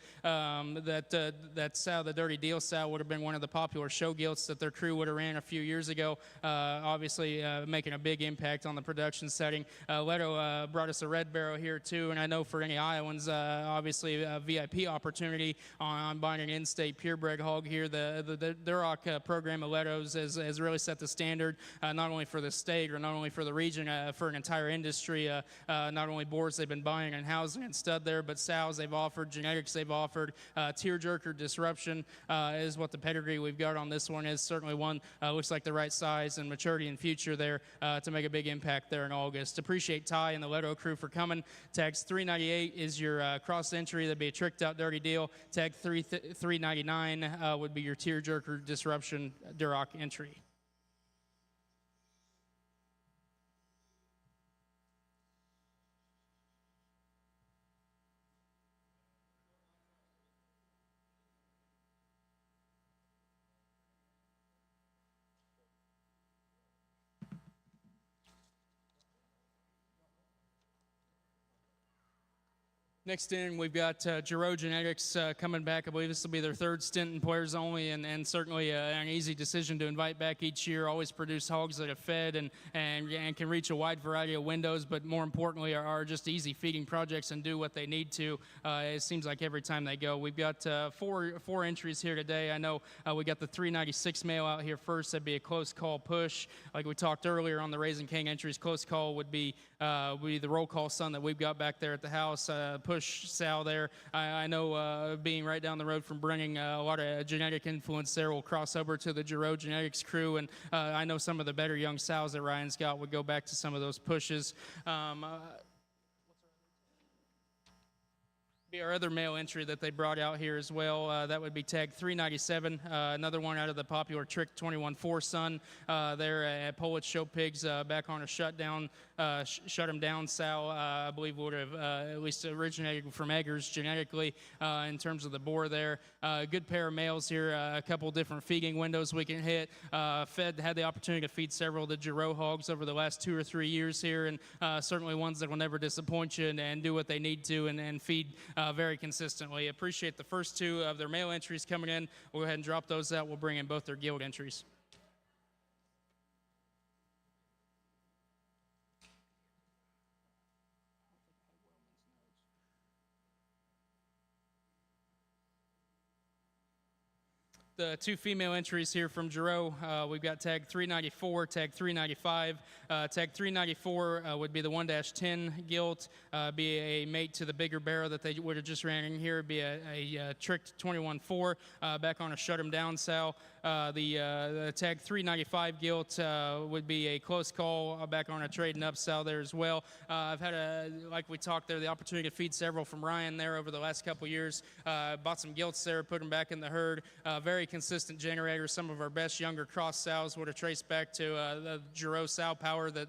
sow, the Dirty Deal sow, would have been one of the popular show gilts that their crew would have ran a few years ago, obviously making a big impact on the production setting. Leto brought us a red barrel here too, and I know for any Iowans, obviously a VIP opportunity on buying an in-state purebred hog here. The Duroc program of Leto's has really set the standard, not only for the state, or not only for the region, for an entire industry. Not only boards they've been buying and housing and stud there, but sows they've offered, genetics they've offered. Tearjerker disruption is what the pedigree we've got on this one is. Certainly one looks like the right size and maturity and future there to make a big impact there in August. Appreciate Ty and the Leto crew for coming. Tags $398 is your cross entry. That'd be a tricked out dirty deal. Tag $399 would be your tearjerker disruption Duroc entry. Next in, we've got Giroux Genetics coming back. I believe this will be their third stint in Players Only, and certainly an easy decision to invite back each year. Always produce hogs that have fed and can reach a wide variety of windows, but more importantly are just easy feeding projects and do what they need to. It seems like every time they go. We've got four entries here today. I know we got the 396 male out here first. That'd be a close call push. Like we talked earlier on the Raising King entries, close call would be the roll call son that we've got back there at the house. Push sow there. I know being right down the road from bringing a lot of genetic influence there will cross over to the Giroux Genetics crew, and I know some of the better young sows that Ryan's got would go back to some of those pushes. Be our other male entry that they brought out here as well. That would be tag 397, another one out of the popular Trick 21-4 son there at Polish Show Pigs, back on a shut him down sow. I believe would have at least originated from Eggers genetically in terms of the boar there. Good pair of males here, a couple different feeding windows we can hit. Had the opportunity to feed several of the Giroux hogs over the last 2 or 3 years here, and certainly ones that will never disappoint you and do what they need to and feed very consistently. Appreciate the first two of their male entries coming in. We'll go ahead and drop those out. We'll bring in both their gilt entries. The two female entries here from Giroux, we've got tag 394, tag 395. Tag 394 would be the 1-10 gilt, be a mate to the bigger barrow that they would have just ran in here, be a tricked 21-4, back on a shut 'em down sow. The tag 395 gilt would be a close call back on a trading up sow there as well. I've had, like we talked there, the opportunity to feed several from Ryan there over the last couple years. Bought some gilts there, put them back in the herd. Very consistent generator. Some of our best younger cross sows would have traced back to the Giroux sow power that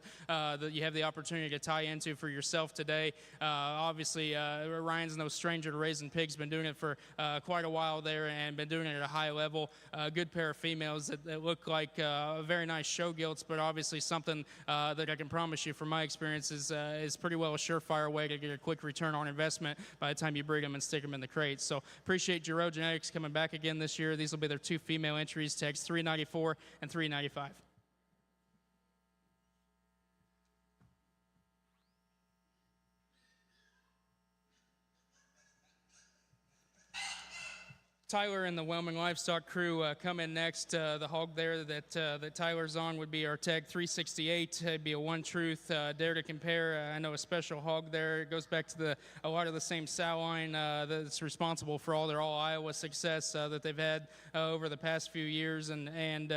you have the opportunity to tie into for yourself today. Obviously, Ryan's no stranger to raising pigs. Been doing it for quite a while there and been doing it at a high level. Good pair of females that look like very nice show gilts, but obviously something that I can promise you from my experience is pretty well a surefire way to get a quick return on investment by the time you breed them and stick them in the crates. So appreciate Giroux Genetics coming back again this year. These will be their two female entries, tags 394 and 395. Tyler and the Wellman Livestock Crew come in next. The hog there that Tyler's on would be our Tag 368. It'd be a One Truth Dare to Compare. I know a special hog there. It goes back to a lot of the same sow line that's responsible for all their All-Iowa success that they've had over the past few years. And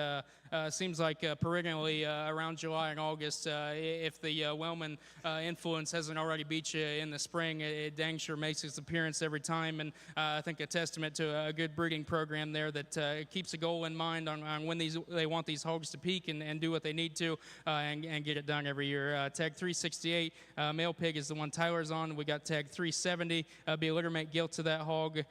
seems like perennially around July and August, if the Wellman influence hasn't already beat you in the spring, it dang sure makes its appearance every time. And I think a testament to a good breeding program there that keeps a goal in mind on when they want these hogs to peak and do what they need to and get it done every year. Tag 368, male pig is the one Tyler's on. We got Tag 370, be a littermate gilt to that hog,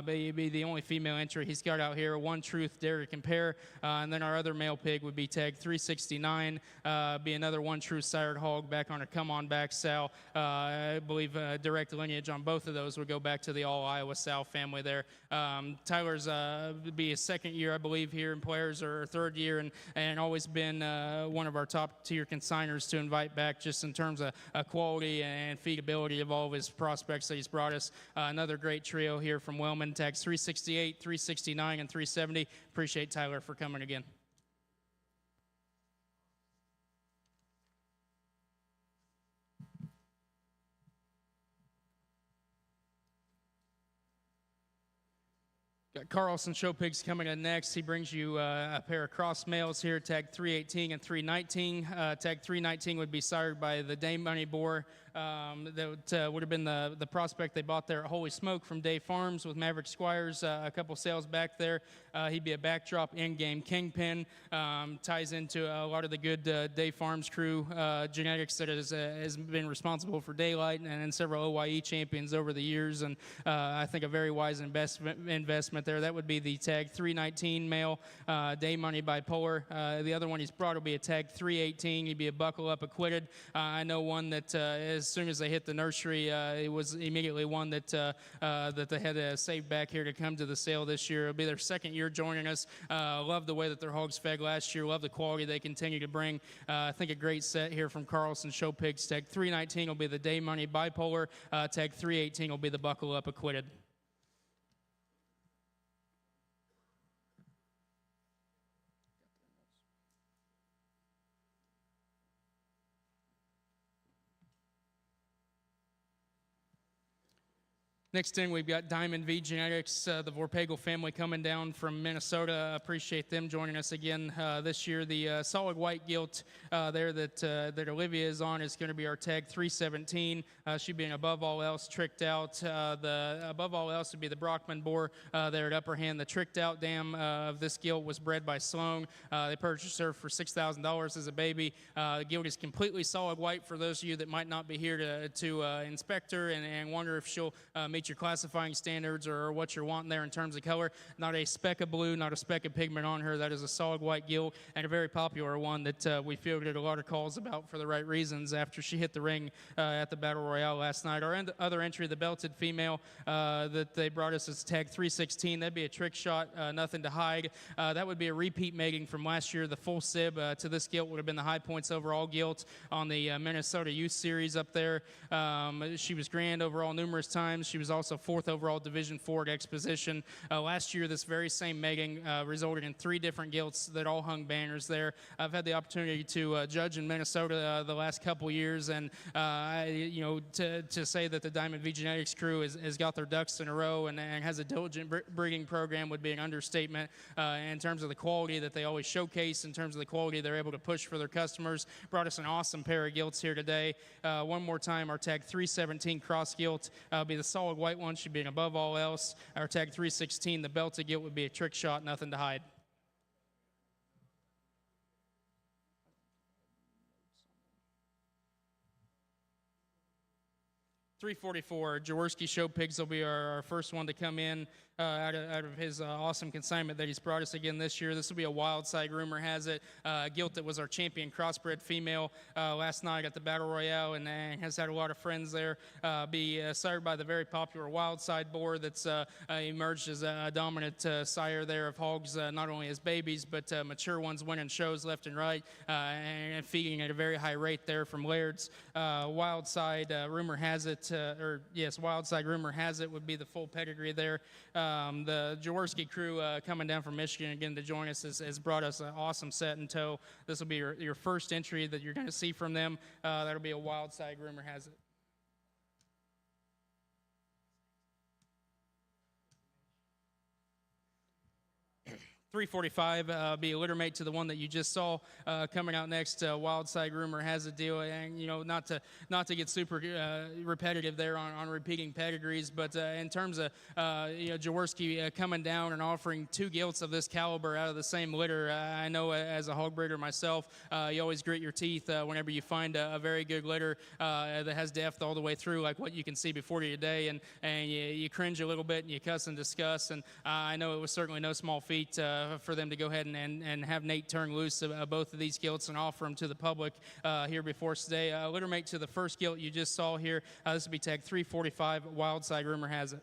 be the only female entry he's got out here. One Truth Dare to Compare, and then our other male pig would be Tag 369, be another One Truth sired hog back on a Come On Back sow. I believe direct lineage on both of those would go back to the All-Iowa sow family there. Tyler's would be his second year, I believe, here in Players, or third year, and always been one of our top tier consigners to invite back just in terms of quality and feedability of all of his prospects that he's brought us. Another great trio here from Wellman, Tags 368, 369, and 370. Appreciate Tyler for coming again. Got Carlson Show Pigs coming in next. He brings you a pair of cross males here, Tag 318 and 319. Tag 319 would be sired by the Dame Money Boar. That would have been the prospect they bought there at Holy Smoke from Day Farms with Maverick Squires a couple sales back there. He'd be a backdrop in-game kingpin. Ties into a lot of the good Day Farms crew genetics that has been responsible for Daylight and several OYE champions over the years. And I think a very wise investment there. That would be the Tag 319 male, Day Money Bipolar. The other one he's brought will be a Tag 318. He'd be a Buckle Up Acquitted. I know one that as soon as they hit the nursery, it was immediately one that they had saved back here to come to the sale this year. It'll be their second year joining us. Love the way that their hogs fed last year. Love the quality they continue to bring. I think a great set here from Carlson Show Pigs. Tag 319 will be the Day Money Bipolar. Tag 318 will be the Buckle Up Acquitted. Next in, we've got Diamond V Genetics, the Vorpagel family coming down from Minnesota. Appreciate them joining us again this year. The solid white gilt there that Olivia is on is going to be our Tag 317. She being above all else tricked out. The above all else would be the Brockman boar there at Upper Hand. The tricked out dam of this gilt was bred by Sloan. They purchased her for $6,000 as a baby. The gilt is completely solid white for those of you that might not be here to inspect her and wonder if she'll meet your classifying standards or what you're wanting there in terms of color. Not a speck of blue, not a speck of pigment on her. That is a solid white gilt and a very popular one that we fielded a lot of calls about for the right reasons after she hit the ring at the Battle Royale last night. Our other entry, the belted female that they brought us is Tag 316. That'd be a trick shot, nothing to hide. That would be a repeat mating from last year. The full sib to this gilt would have been the high points overall gilt on the Minnesota Youth Series up there. She was grand overall numerous times. She was also 4th overall Division 4 at Exposition. Last year, this very same mating resulted in 3 different gilts that all hung banners there. I've had the opportunity to judge in Minnesota the last couple years, and to say that the Diamond V Genetics crew has got their ducks in a row and has a diligent breeding program would be an understatement in terms of the quality that they always showcase, in terms of the quality they're able to push for their customers. Brought us an awesome pair of gilts here today. One more time, our Tag 317 cross gilt will be the solid white one. Should be an above all else. Our Tag 316, the belted gilt, would be a trick shot, nothing to hide. $344, Jaworski Show Pigs will be our first one to come in out of his awesome consignment that he's brought us again this year. This will be a wild side, rumor has it. Gilt that was our champion crossbred female last night at the Battle Royale and has had a lot of friends there. Be sired by the very popular wild side boar that's emerged as a dominant sire there of hogs, not only as babies, but mature ones winning shows left and right and feeding at a very high rate there from Laird's. Wild side, rumor has it, wild side, rumor has it, would be the full pedigree there. The Jaworski crew coming down from Michigan again to join us has brought us an awesome set in tow. This will be your first entry that you're going to see from them. That'll be a Wild Side, rumor has it. .345 be a litter mate to the one that you just saw coming out next. Wild Side, rumor has a deal, and not to get super repetitive there on repeating pedigrees, but in terms of Jaworski coming down and offering 2 gilts of this caliber out of the same litter, I know as a hog breeder myself, you always grit your teeth whenever you find a very good litter that has depth all the way through, like what you can see before you today, and you cringe a little bit and you cuss and discuss, and I know it was certainly no small feat for them to go ahead and have Nate turn loose both of these gilts and offer them to the public here before us today. Litter mate to the first gilt you just saw here. This will be tag 345. Wild Side, rumor has it.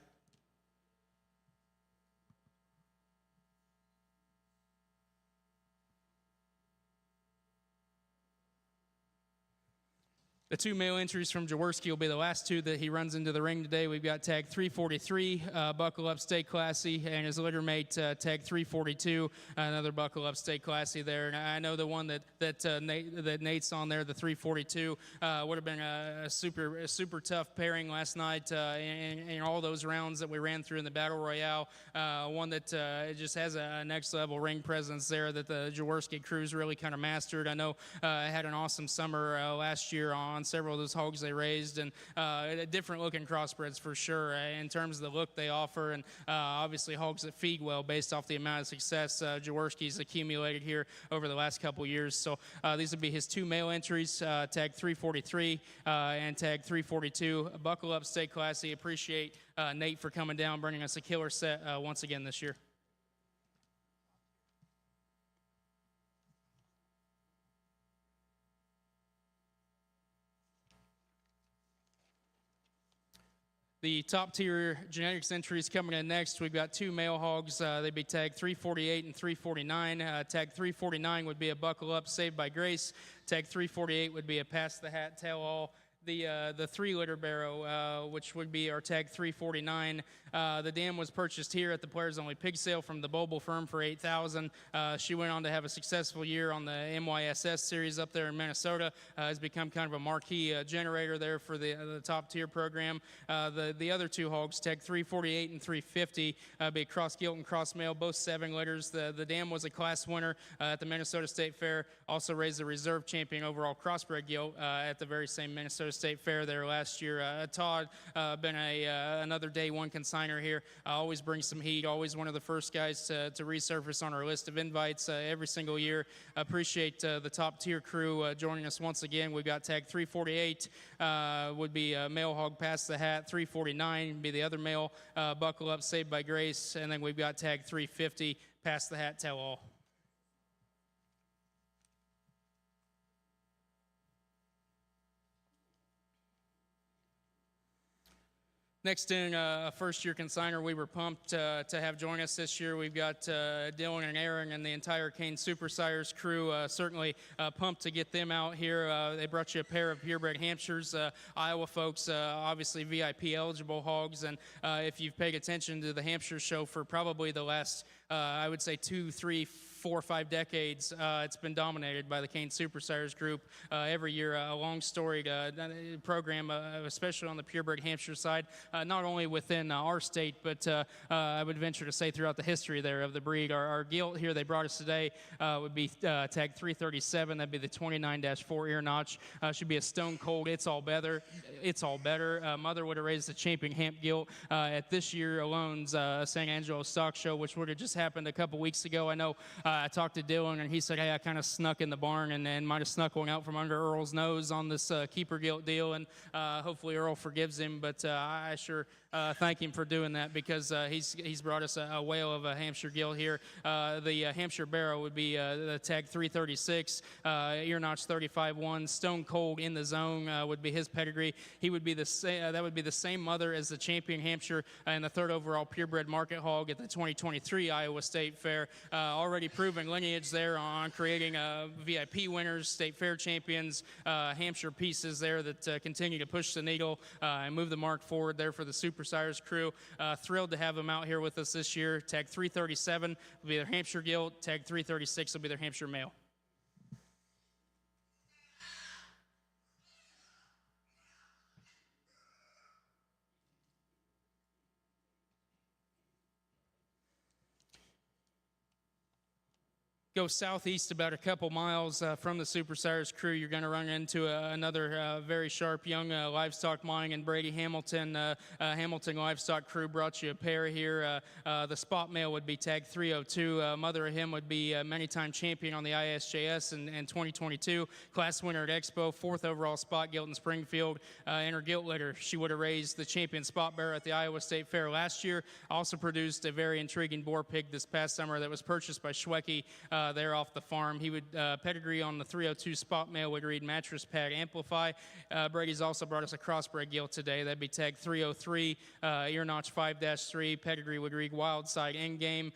The 2 male entries from Jaworski will be the last 2 that he runs into the ring today. We've got tag 343, buckle up, stay classy, and his litter mate tag 342, another buckle up, stay classy there. And I know the one that Nate's on there, the 342, would have been a super tough pairing last night in all those rounds that we ran through in the Battle Royale. One that just has a next level ring presence there that the Jaworski crew's really kind of mastered. I know I had an awesome summer last year on several of those hogs they raised, and different looking crossbreds for sure in terms of the look they offer, and obviously hogs that feed well based off the amount of success Jaworski's accumulated here over the last couple years. So these would be his 2 male entries, tag 343 and tag 342. Buckle up, stay classy. Appreciate Nate for coming down, bringing us a killer set once again this year. The top tier genetics entries coming in next. We've got 2 male hogs. They'd be tag 348 and 349. Tag 349 would be a buckle up, saved by grace. Tag 348 would be a pass the hat, tell all. The 3 litter barrow, which would be our tag 349. The dam was purchased here at the Players Only Pig Sale from the Boble firm for $8,000. She went on to have a successful year on the MYSS series up there in Minnesota. Has become kind of a marquee generator there for the top tier program. The other 2 hogs, tag 348 and 350, be cross gilt and cross male, both 7 litters. The dam was a class winner at the Minnesota State Fair. Also raised the reserve champion overall crossbred gilt at the very same Minnesota State Fair there last year. Todd, been another day 1 consigner here. Always brings some heat. Always one of the first guys to resurface on our list of invites every single year. Appreciate the top tier crew joining us once again. We've got tag 348 would be male hog pass the hat. 349 would be the other male buckle up, saved by grace. And then we've got tag 350 pass the hat, tell all. Next in a first-year consigner, we were pumped to have join us this year. We've got Dylan and Aaron and the entire Kane Super Sires crew. Certainly pumped to get them out here. They brought you a pair of purebred Hampshires. Iowa folks, obviously VIP eligible hogs. And if you've paid attention to the Hampshire show for probably the last, I would say 2, 3, 4 or 5 decades, it's been dominated by the Kane Super Sires group. Every year, a long storied program, especially on the purebred Hampshire side, not only within our state, but I would venture to say throughout the history there of the breed. Our gilt here they brought us today would be tag 337. That'd be the 29-4 ear notch. Should be a stone cold. It's all better. It's all better. Mother would have raised the champion Hamp gilt at this year alone's San Angelo Stock Show, which would have just happened a couple weeks ago. I know. I talked to Dylan, and he said, hey, I kind of snuck in the barn and might have snuck one out from under Earl's nose on this keeper gilt deal, and hopefully Earl forgives him, but I sure thank him for doing that because he's brought us a whale of a Hampshire gilt here. The Hampshire Barrow would be the tag 336, ear notch 35-1, stone cold in the zone would be his pedigree. He would be that would be the same mother as the champion Hampshire and the 3rd overall purebred market hog at the 2023 Iowa State Fair. Already proven lineage there on creating VIP winners, state fair champions, Hampshire pieces there that continue to push the needle and move the mark forward there for the Super Super Sires crew. Thrilled to have them out here with us this year. Tag 337 will be their Hampshire Gilt. Tag 336 will be their Hampshire Male. Go southeast about a couple miles from the Super Sires crew, you're going to run into another very sharp young livestock mine and Brady Hamilton. Hamilton Livestock Crew brought you a pair here. The spot male would be tag 302. Mother of him would be a many-time champion on the ISJS in 2022. Class winner at Expo, 4th overall spot gilt in Springfield. In her gilt litter, she would have raised the champion spot bearer at the Iowa State Fair last year. Also produced a very intriguing boar pig this past summer that was purchased by Schwecke there off the farm. He would pedigree on the 302 spot male would read Mattress Pad Amplify. Brady's also brought us a crossbred gilt today. That'd be tag 303, ear notch 5-3. Pedigree would read Wild Side Endgame.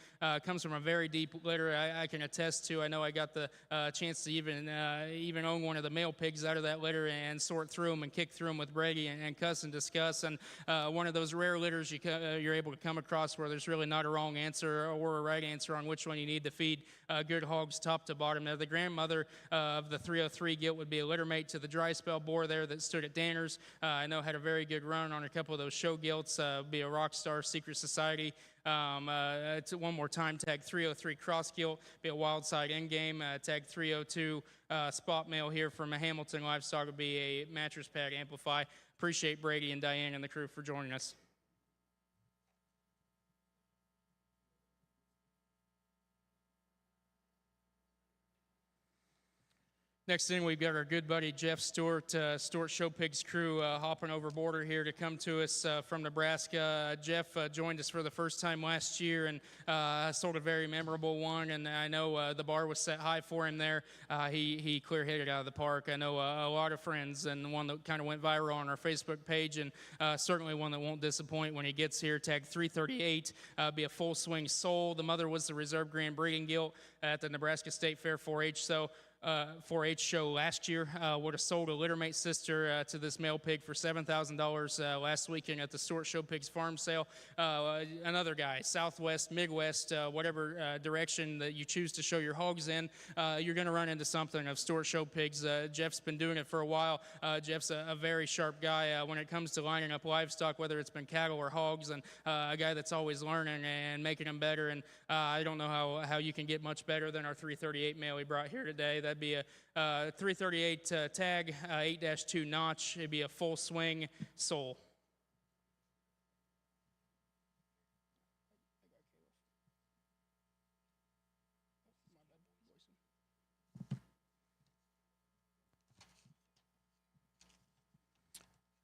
Comes from a very deep litter. I can attest to. I know I got the chance to even own one of the male pigs out of that litter and sort through them and kick through them with Brady and cuss and discuss. And one of those rare litters you're able to come across where there's really not a wrong answer or a right answer on which one you need to feed good hogs top to bottom. Now, the grandmother of the 303 gilt would be a litter mate to the dry spell boar there that stood at Danner's. I know had a very good run on a couple of those show gilts. Be a Rockstar Secret Society. One more time, tag 303 cross gilt, be a Wild Side Endgame. Tag 302 spot male here from a Hamilton Livestock would be a Mattress Pad Amplify. Appreciate Brady and Diane and the crew for joining us. Next in, we've got our good buddy Jeff Stewart, Stewart Show Pigs crew, hopping over border here to come to us from Nebraska. Jeff joined us for the first time last year, and sort of very memorable one. And I know the bar was set high for him there. He clear hit it out of the park. I know a lot of friends, and one that kind of went viral on our Facebook page, and certainly one that won't disappoint when he gets here. Tag 338, be a full swing soul. The mother was the reserve grand breeding gilt at the Nebraska State Fair 4-H. So 4-H show last year. Would have sold a littermate sister to this male pig for $7,000 last weekend at the Stewart Show Pigs farm sale. Another guy, Southwest, Midwest, whatever direction that you choose to show your hogs in, you're going to run into something of Stewart Show Pigs. Jeff's been doing it for a while. Jeff's a very sharp guy when it comes to lining up livestock, whether it's been cattle or hogs, and a guy that's always learning and making them better. And I don't know how you can get much better than our 338 male he brought here today. That'd be a 338 tag, 8-2 notch. It'd be a full swing soul.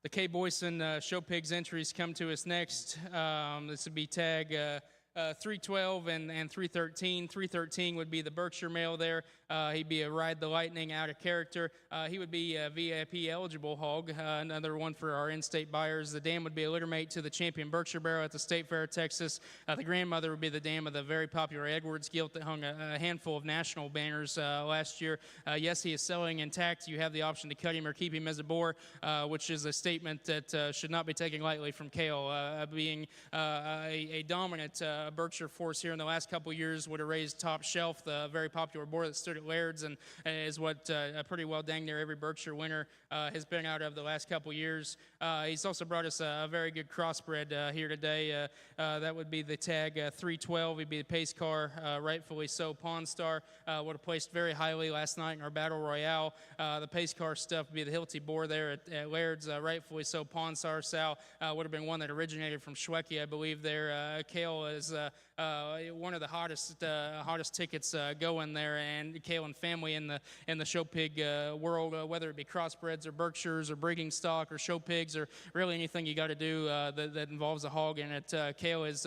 The K. Boyson Show Pigs entries come to us next. This would be tag 312 and 313. 313 would be the Berkshire male there. He'd be a Ride the Lightning out of character. He would be a VIP eligible hog, another one for our in-state buyers. The dam would be a littermate to the champion Berkshire Barrow at the State Fair of Texas. The grandmother would be the dam of the very popular Edwards gilt that hung a handful of national banners last year. Yes, he is selling intact. You have the option to cut him or keep him as a boar, which is a statement that should not be taken lightly from Cale. Being a dominant Berkshire force here in the last couple years, would have raised Top Shelf, the very popular boar that stood at Laird's, and is what pretty well dang near every Berkshire winner has been out of the last couple years. He's also brought us a very good crossbred here today. That would be the tag 312. He'd be the pace car, rightfully so. Pawn Star would have placed very highly last night in our Battle Royale. The pace car stuff would be the Hilty boar there at Laird's, rightfully so. Pawn Star Sal would have been one that originated from Schwecke, I believe there. Cale is one of the hottest tickets going there, and Cale and family in the show pig world, whether it be crossbreds or Berkshires or breeding stock or show pigs or really anything you got to do that involves a hog in it. Cale has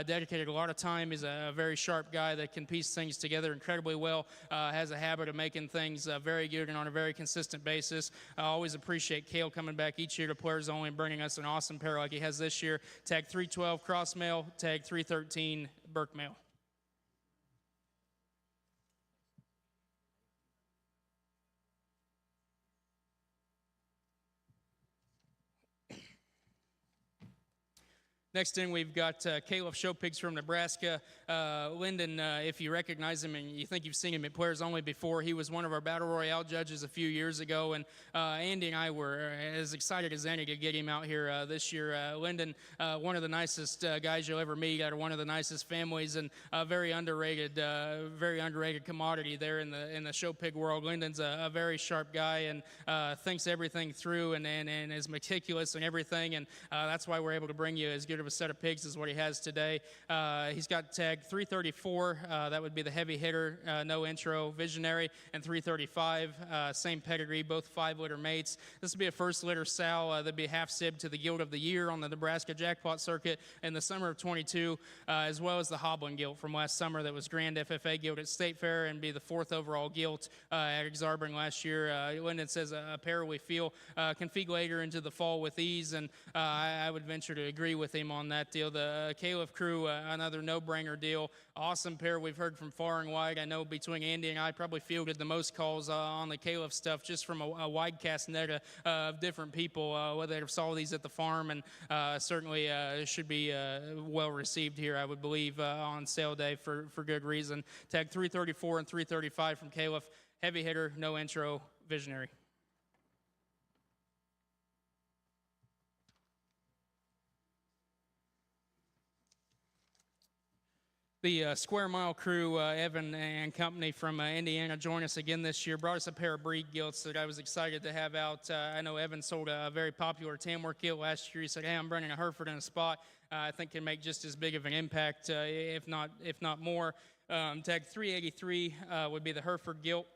dedicated a lot of time. He's a very sharp guy that can piece things together incredibly well, has a habit of making things very good and on a very consistent basis. I always appreciate Cale coming back each year to Players Only and bringing us an awesome pair like he has this year. Tag 312 cross male, tag 313 Burke male. Next in, we've got Caleb Showpigs from Nebraska. Lyndon, if you recognize him and you think you've seen him at Players Only before, he was one of our Battle Royale judges a few years ago, and Andy and I were as excited as any to get him out here this year. Lyndon, one of the nicest guys you'll ever meet, out of one of the nicest families, and very underrated commodity there in the Showpig world. Lyndon's a very sharp guy and thinks everything through and is meticulous and everything, and that's why we're able to bring you as good of a set of pigs as what he has today. He's got tag 334, that would be the heavy hitter, no intro, visionary, and 335, same pedigree, both 5-litter mates. This would be a first litter sow that'd be half sib to the Gilt of the Year on the Nebraska Jackpot Circuit in the summer of 22, as well as the Hoblin Gilt from last summer that was Grand FFA Gilt at State Fair and be the 4th overall Gilt at Exarban last year. Lyndon says a pair we feel can feed later into the fall with ease, and I would venture to agree with him on that deal. The Caleb crew, another no-brainer deal. Awesome pair we've heard from far and wide. I know between Andy and I probably fielded the most calls on the Caleb stuff just from a wide cast net of different people, whether they saw these at the farm, and certainly should be well received here, I would believe, on sale day for good reason. Tag 334 and 335 from Caleb. Heavy hitter, no intro, visionary. The Square Mile crew, Evan and company from Indiana, joined us again this year. Brought us a pair of breed gilts that I was excited to have out. I know Evan sold a very popular Tamworth gilt last year. He said, "Hey, I'm running a Hereford in a spot. I think can make just as big of an impact, if not more." Tag 383 would be the Hereford gilt.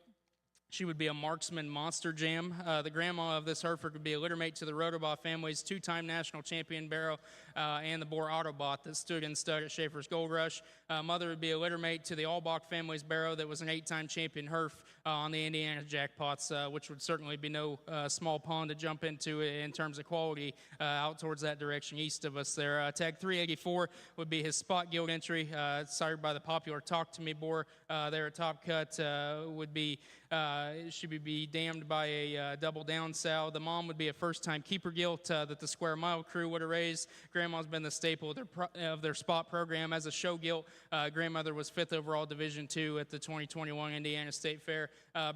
She would be a Marksman Monster Jam. The grandma of this Hereford would be a littermate to the Rotobaugh family's 2-time national champion barrow and the Boar Autobot that stood in stud at Schaefer's Gold Rush. Mother would be a littermate to the Albach family's barrow that was an 8-time champion Herf on the Indiana Jackpots, which would certainly be no small pond to jump into in terms of quality out towards that direction east of us there. Tag 384 would be his spot gilt entry, sired by the popular Talk to Me boar there at Top Cut. Would be she would be damned by a double down sow. The mom would be a first-time keeper gilt that the Square Mile crew would have raised. Grandma's been the staple of their spot program as a show gilt. Grandmother was 5th overall Division II at the 2021 Indiana State Fair.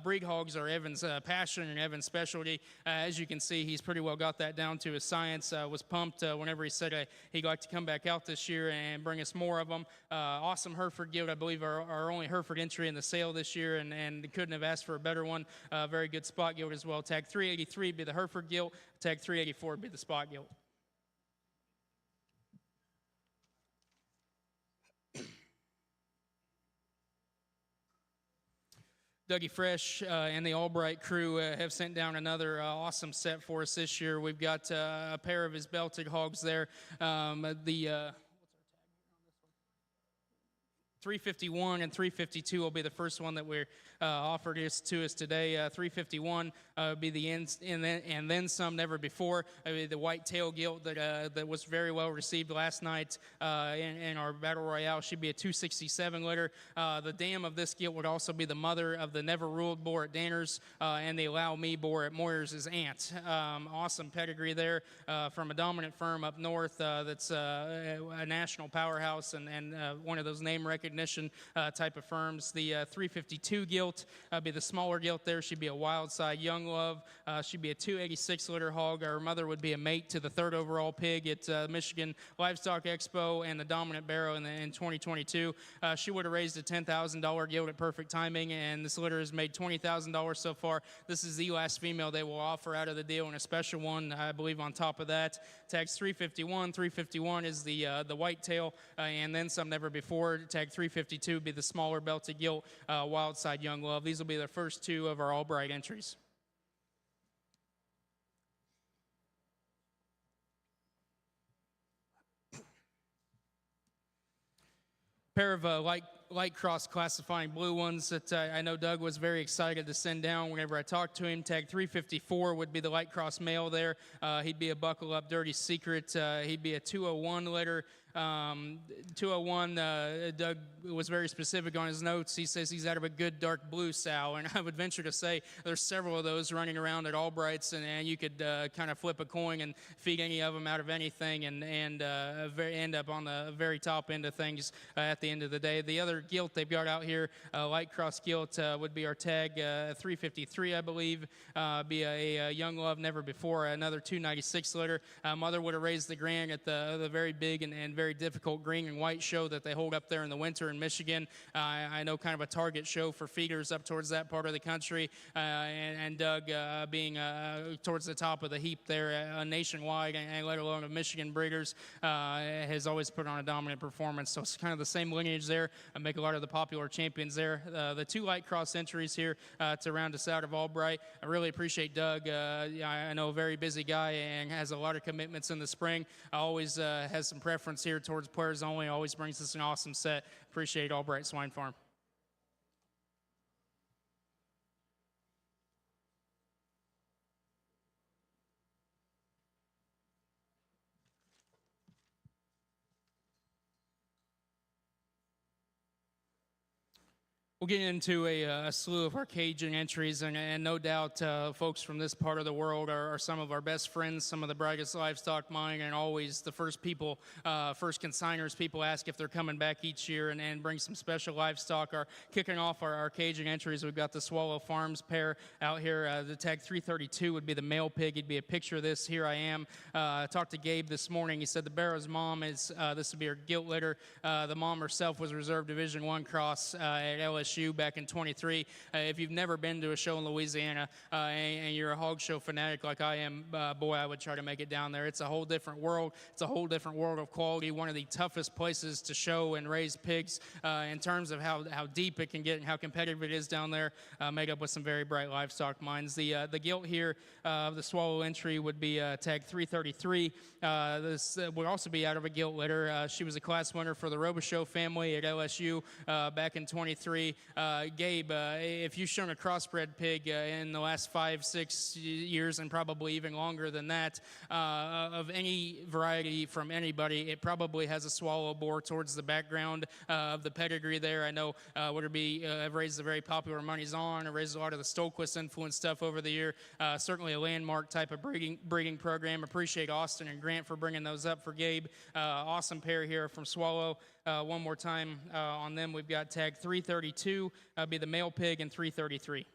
Breed hogs are Evan's passion and Evan's specialty. As you can see, he's pretty well got that down to his science. Was pumped whenever he said he'd like to come back out this year and bring us more of them. Awesome Hereford gilt, I believe, our only Hereford entry in the sale this year, and couldn't have asked for a better one. Very good spot gilt as well. Tag 383 would be the Hereford gilt. Tag 384 would be the spot gilt. Dougie Fresh and the Albright crew have sent down another awesome set for us this year. We've got a pair of his belted hogs there. The 351 and 352 will be the first one that we're offered to us today. 351 would be the end, and then some, never before. The white tail gilt that was very well received last night in our Battle Royale should be a 267 litter. The dam of this gilt would also be the mother of the Never Ruled boar at Danner's and the Allow Me boar at Moyers' aunt. Awesome pedigree there from a dominant firm up north that's a national powerhouse and one of those name recognition type of firms. The 352 gilt be the smaller gilt there. She'd be a wild side young love. She'd be a 286 litter hog. Her mother would be a mate to the 3rd overall pig at Michigan Livestock Expo and the dominant barrow in 2022. She would have raised a $10,000 gilt at perfect timing, and this litter has made $20,000 so far. This is the last female they will offer out of the deal, and a special one, I believe, on top of that. Tags 351. 351 is the white tail, and then some, never before. Tag 352 would be the smaller belted gilt, wild side young love. These will be the first two of our Albright entries. Pair of light cross classifying blue ones that I know Doug was very excited to send down whenever I talked to him. Tag 354 would be the light cross male there. He'd be a buckle up Dirty Secret. He'd be a 201 litter. 201, Doug was very specific on his notes. He says he's out of a good dark blue sow, and I would venture to say there's several of those running around at Albrights, and you could kind of flip a coin and feed any of them out of anything, and end up on the very top end of things at the end of the day. The other gilt they've got out here, light cross gilt, would be our tag 353, I believe, be a Young Love Never Before, another 296 litter. Mother would have raised the grand at the very big and very difficult green and white show that they hold up there in the winter in Michigan. I know kind of a target show for feeders up towards that part of the country, and Doug being towards the top of the heap there nationwide, and let alone of Michigan breeders, has always put on a dominant performance. So it's kind of the same lineage there. I make a lot of the popular champions there. The two light cross entries here to round us out of Albright. I really appreciate Doug. I know a very busy guy and has a lot of commitments in the spring. Always has some preference here towards players only. Always brings us an awesome set. Appreciate Albright Swine Farm. We'll get into a slew of our caging entries, and no doubt folks from this part of the world are some of our best friends, some of the brightest livestock mind, and always the first people, first consigners people ask if they're coming back each year and bring some special livestock. Kicking off our caging entries, we've got the Swallow Farms pair out here. The tag 332 would be the male pig. It'd be a picture of this. Here I am. I talked to Gabe this morning. He said the Barrow's mom is, this would be her gilt litter. The mom herself was reserve Division I cross at LSU back in 23. If you've never been to a show in Louisiana and you're a hog show fanatic like I am, boy, I would try to make it down there. It's a whole different world. It's a whole different world of quality. One of the toughest places to show and raise pigs in terms of how deep it can get and how competitive it is down there, made up with some very bright livestock minds. The gilt here of the Swallow entry would be tag 333. This would also be out of a gilt litter. She was a class winner for the Robichaux family at LSU back in 23. Gabe, if you've shown a crossbred pig in the last 5-6 years, and probably even longer than that, of any variety from anybody, it probably has a Swallow bore towards the background of the pedigree there. I know would be I've raised the very popular Money's On. I raised a lot of the Stolquist influence stuff over the year. Certainly a landmark type of breeding program. Appreciate Austin and Grant for bringing those up for Gabe. Awesome pair here from Swallow. One more time on them, we've got tag 332, be the male pig, and 333.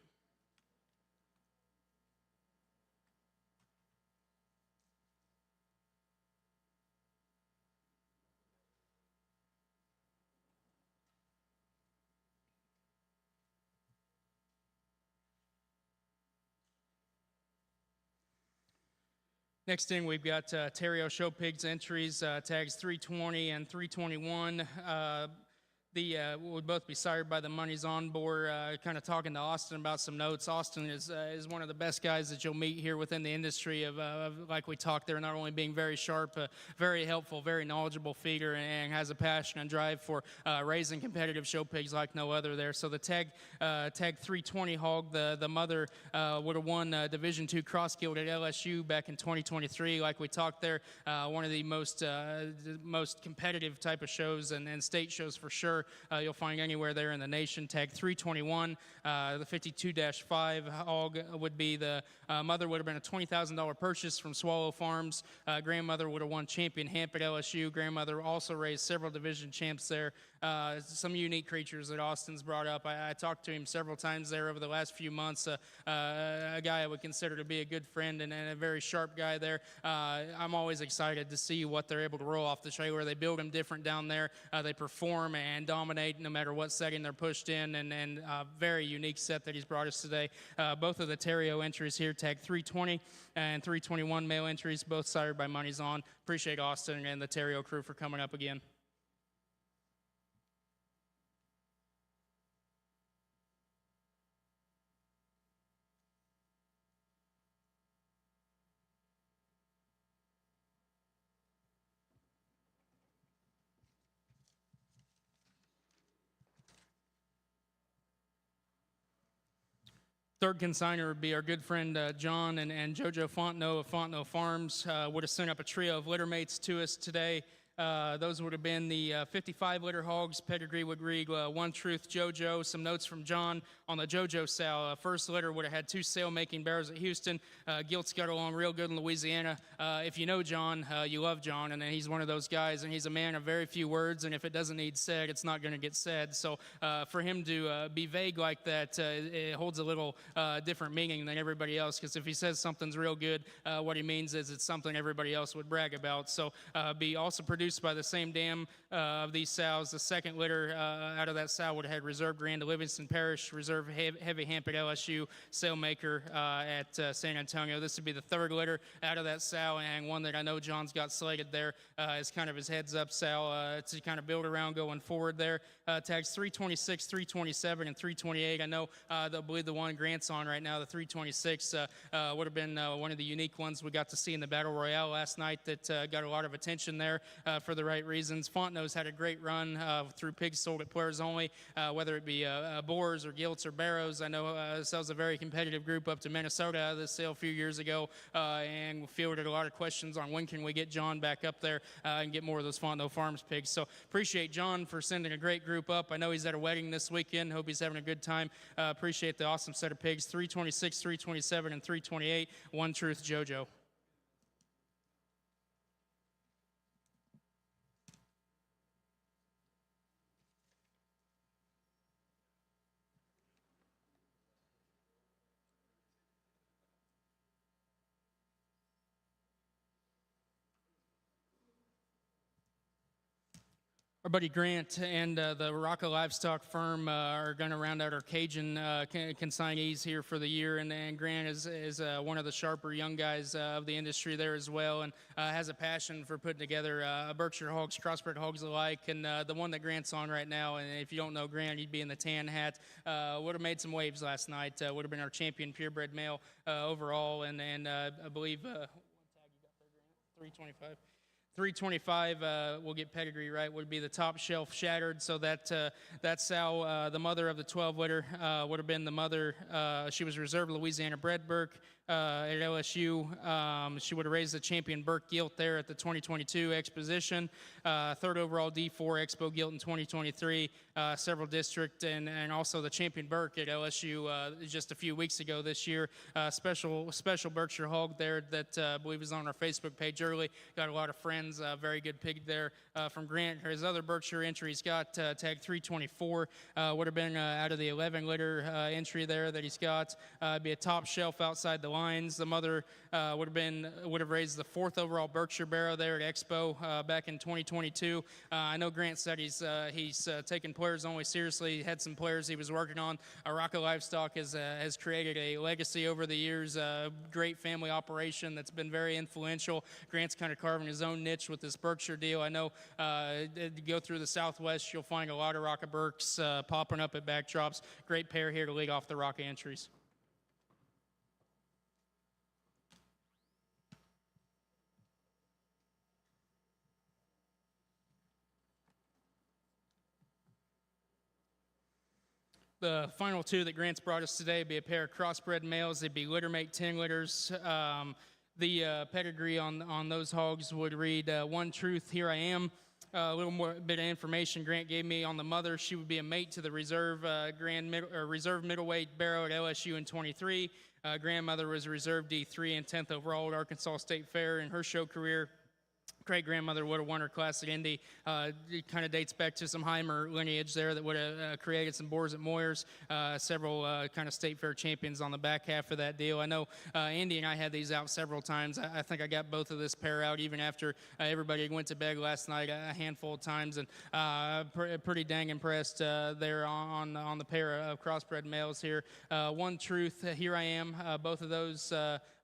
Next in, we've got Terrio Show Pigs entries, tags 320 and 321. Would both be sired by the Money's On board. Kind of talking to Austin about some notes. Austin is one of the best guys that you'll meet here within the industry of like we talked there, not only being very sharp, very helpful, very knowledgeable feeder, and has a passion and drive for raising competitive show pigs like no other there. So the tag 320 hog, the mother would have won Division II Cross Guild at LSU back in 2023. Like we talked there, one of the most competitive type of shows and state shows for sure. You'll find anywhere there in the nation. Tag 321, the 52-5 hog would be the mother would have been a $20,000 purchase from Swallow Farms. Grandmother would have won Champion Hamp at LSU. Grandmother also raised several division champs there. Some unique creatures that Austin's brought up. I talked to him several times there over the last few months. A guy I would consider to be a good friend and a very sharp guy there. I'm always excited to see what they're able to roll off the trailer. They build them different down there. They perform and dominate no matter what setting they're pushed in, and very unique set that he's brought us today. Both of the Terrio entries here, tag 320 and 321 male entries, both sired by Money's On. Appreciate Austin and the Terrio crew for coming up again. Third consigner would be our good friend John and JoJo Fontenot of Fontenot Farms. Would have sent up a trio of litter mates to us today. Those would have been the 55-liter hogs. Pedigree would read One Truth JoJo. Some notes from John on the JoJo sow. First litter would have had 2 sale-making barrows at Houston. Gilt's got along real good in Louisiana. If you know John, you love John, and he's one of those guys, and he's a man of very few words, and if it doesn't need said, it's not going to get said. So for him to be vague like that, it holds a little different meaning than everybody else, because if he says something's real good, what he means is it's something everybody else would brag about. So be also produced by the same dam of these sows. The second litter out of that sow would have had reserve Grand to Livingston Parish, reserve Heavy Hamp at LSU, sailmaker at San Antonio. This would be the third litter out of that sow, and one that I know John's got slated there as kind of his heads-up sow to kind of build around going forward there. Tags 326, 327, and 328. I know I believe the one Grant's on right now, the 326, would have been one of the unique ones we got to see in the Battle Royale last night that got a lot of attention there for the right reasons. Fontenot's had a great run through pigs sold at Players Only, whether it be boars or gilts or barrows. I know this was a very competitive group up to Minnesota out of this sale a few years ago, and fielded a lot of questions on when can we get John back up there and get more of those Fontenot Farms pigs. So appreciate John for sending a great group up. I know he's at a wedding this weekend. Hope he's having a good time. Appreciate the awesome set of pigs. 326, 327, and 328. One Truth JoJo. Our buddy Grant and the Rocca Livestock Firm are going to round out our Cajun consignees here for the year, and Grant is one of the sharper young guys of the industry there as well, and has a passion for putting together Berkshire hogs, crossbred hogs alike, and the one that Grant's on right now, and if you don't know Grant, he'd be in the tan hat, would have made some waves last night, would have been our champion purebred male overall, and I believe, what tag you got there, Grant? 325. 325 will get pedigree right, would be the top shelf shattered. So that sow, the mother of the 12 litter, would have been the mother. She was reserved Louisiana bred Burke at LSU. She would have raised the champion Burke Gilt there at the 2022 Exposition. Third overall D4 Expo Gilt in 2023. Several district and also the champion Burke at LSU just a few weeks ago this year. Special Berkshire hog there that I believe is on our Facebook page early. Got a lot of friends. Very good pig there from Grant. His other Berkshire entries got tag 324. Would have been out of the 11 litter entry there that he's got. Be a top shelf outside the lines. The mother would have raised the 4th overall Berkshire barrow there at Expo back in 2022. I know Grant said he's taken Players Only seriously. He had some players he was working on. Rocca Livestock has created a legacy over the years. Great family operation that's been very influential. Grant's kind of carving his own niche with this Berkshire deal. I know go through the Southwest, you'll find a lot of Rocca Burks popping up at backdrops. Great pair here to lead off the Rocca entries. The final two that Grant's brought us today would be a pair of crossbred males. They'd be litter mate 10 litters. The pedigree on those hogs would read One Truth, Here I Am. A little more bit of information Grant gave me on the mother. She would be a mate to the reserve reserve middleweight barrow at LSU in 23. Grandmother was a reserve D3 and 10th overall at Arkansas State Fair in her show career. Great-grandmother would have won her class at Indy. It kind of dates back to some Heimer lineage there that would have created some boars at Moyers. Several kind of state fair champions on the back half of that deal. I know Andy and I had these out several times. I think I got both of this pair out even after everybody went to bed last night a handful of times, and pretty dang impressed there on the pair of crossbred males here. One Truth, Here I Am. Both of those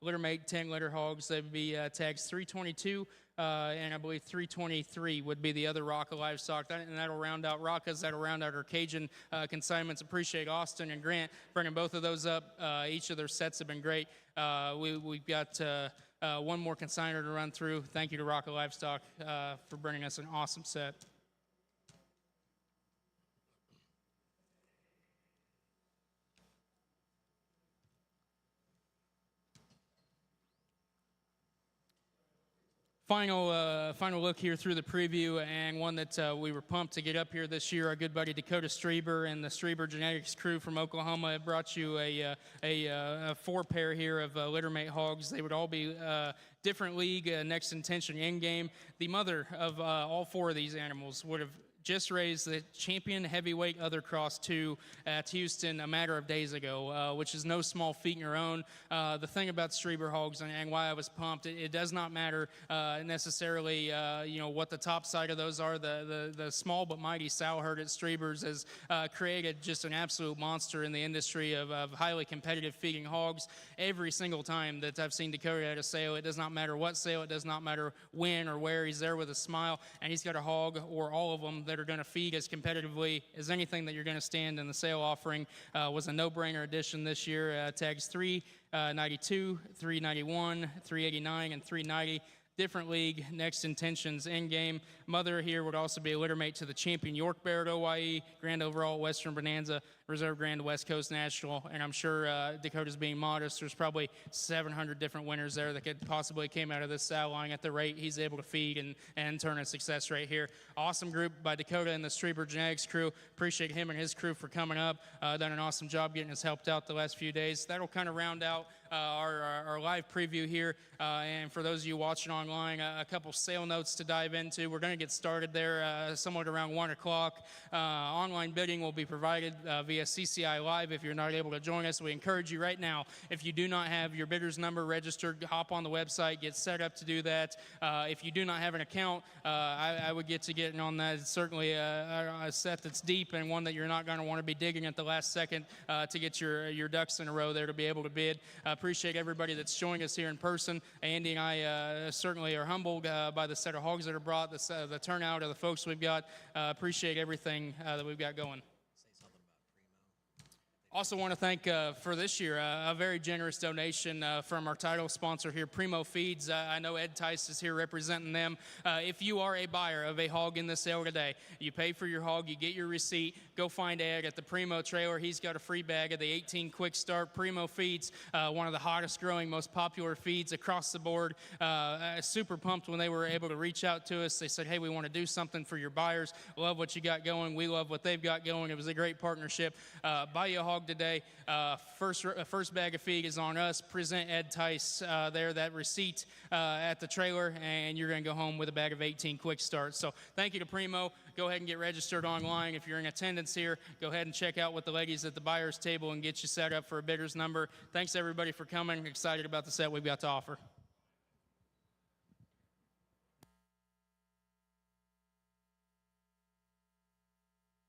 litter mate 10 litter hogs. They'd be tags 322. And I believe 323 would be the other Rocca Livestock. And that'll round out Rocca's, that'll round out our Cajun consignments. Appreciate Austin and Grant bringing both of those up. Each of their sets have been great. We've got one more consignor to run through. Thank you to Rocca Livestock for bringing us an awesome set. Final look here through the preview, and one that we were pumped to get up here this year. Our good buddy Dakota Strieber and the Strieber Genetics crew from Oklahoma have brought you a 4 pair here of littermate hogs. They would all be different league, next intention in game. The mother of all 4 of these animals would have just raised the champion heavyweight other cross 2 at Houston a matter of days ago, which is no small feat in her own. The thing about Strieber hogs and why I was pumped, it does not matter necessarily what the top side of those are. The small but mighty sow herd at Strieber's has created just an absolute monster in the industry of highly competitive feeding hogs. Every single time that I've seen Dakota at a sale, it does not matter what sale, it does not matter when or where, he's there with a smile, and he's got a hog or all of them that are going to feed as competitively as anything that you're going to stand in the sale offering. Was a no-brainer addition this year. Tags 392, 391, 389, and 390. Different league, next intentions in game. Mother here would also be a littermate to the champion York Bear at OYE, Grand Overall Western Bonanza, Reserve Grand West Coast National, and I'm sure Dakota's being modest. There's probably 700 different winners there that could possibly came out of this sow line at the rate he's able to feed and turn a success right here. Awesome group by Dakota and the Strieber Genetics crew. Appreciate him and his crew for coming up. Done an awesome job getting us helped out the last few days. That'll kind of round out our live preview here. And for those of you watching online, a couple sale notes to dive into. We're going to get started there somewhat around 1 o'clock. Online bidding will be provided via CCI Live. If you're not able to join us, we encourage you right now, if you do not have your bidder's number registered, hop on the website, get set up to do that. If you do not have an account, I would get to getting on that. It's certainly a set that's deep and one that you're not going to want to be digging at the last second to get your ducks in a row there to be able to bid. Appreciate everybody that's joining us here in person. Andy and I certainly are humbled by the set of hogs that are brought, the turnout of the folks we've got. Appreciate everything that we've got going. Also want to thank for this year a very generous donation from our title sponsor here, Primo Feeds. I know Ed Tice is here representing them. If you are a buyer of a hog in the sale today, you pay for your hog, you get your receipt, go find Ed at the Primo trailer. He's got a free bag of the 18 Quick Start. Primo Feeds, one of the hottest growing, most popular feeds across the board. Super pumped when they were able to reach out to us. They said, hey, we want to do something for your buyers. Love what you got going. We love what they've got going. It was a great partnership. Buy you a hog today. First bag of feed is on us. Present Ed Tice there, that receipt at the trailer, and you're going to go home with a bag of 18 Quick Starts. So thank you to Primo. Go ahead and get registered online. If you're in attendance here, go ahead and check out with the ladies at the buyer's table and get you set up for a bidder's number. Thanks, everybody, for coming. Excited about the set we've got to offer.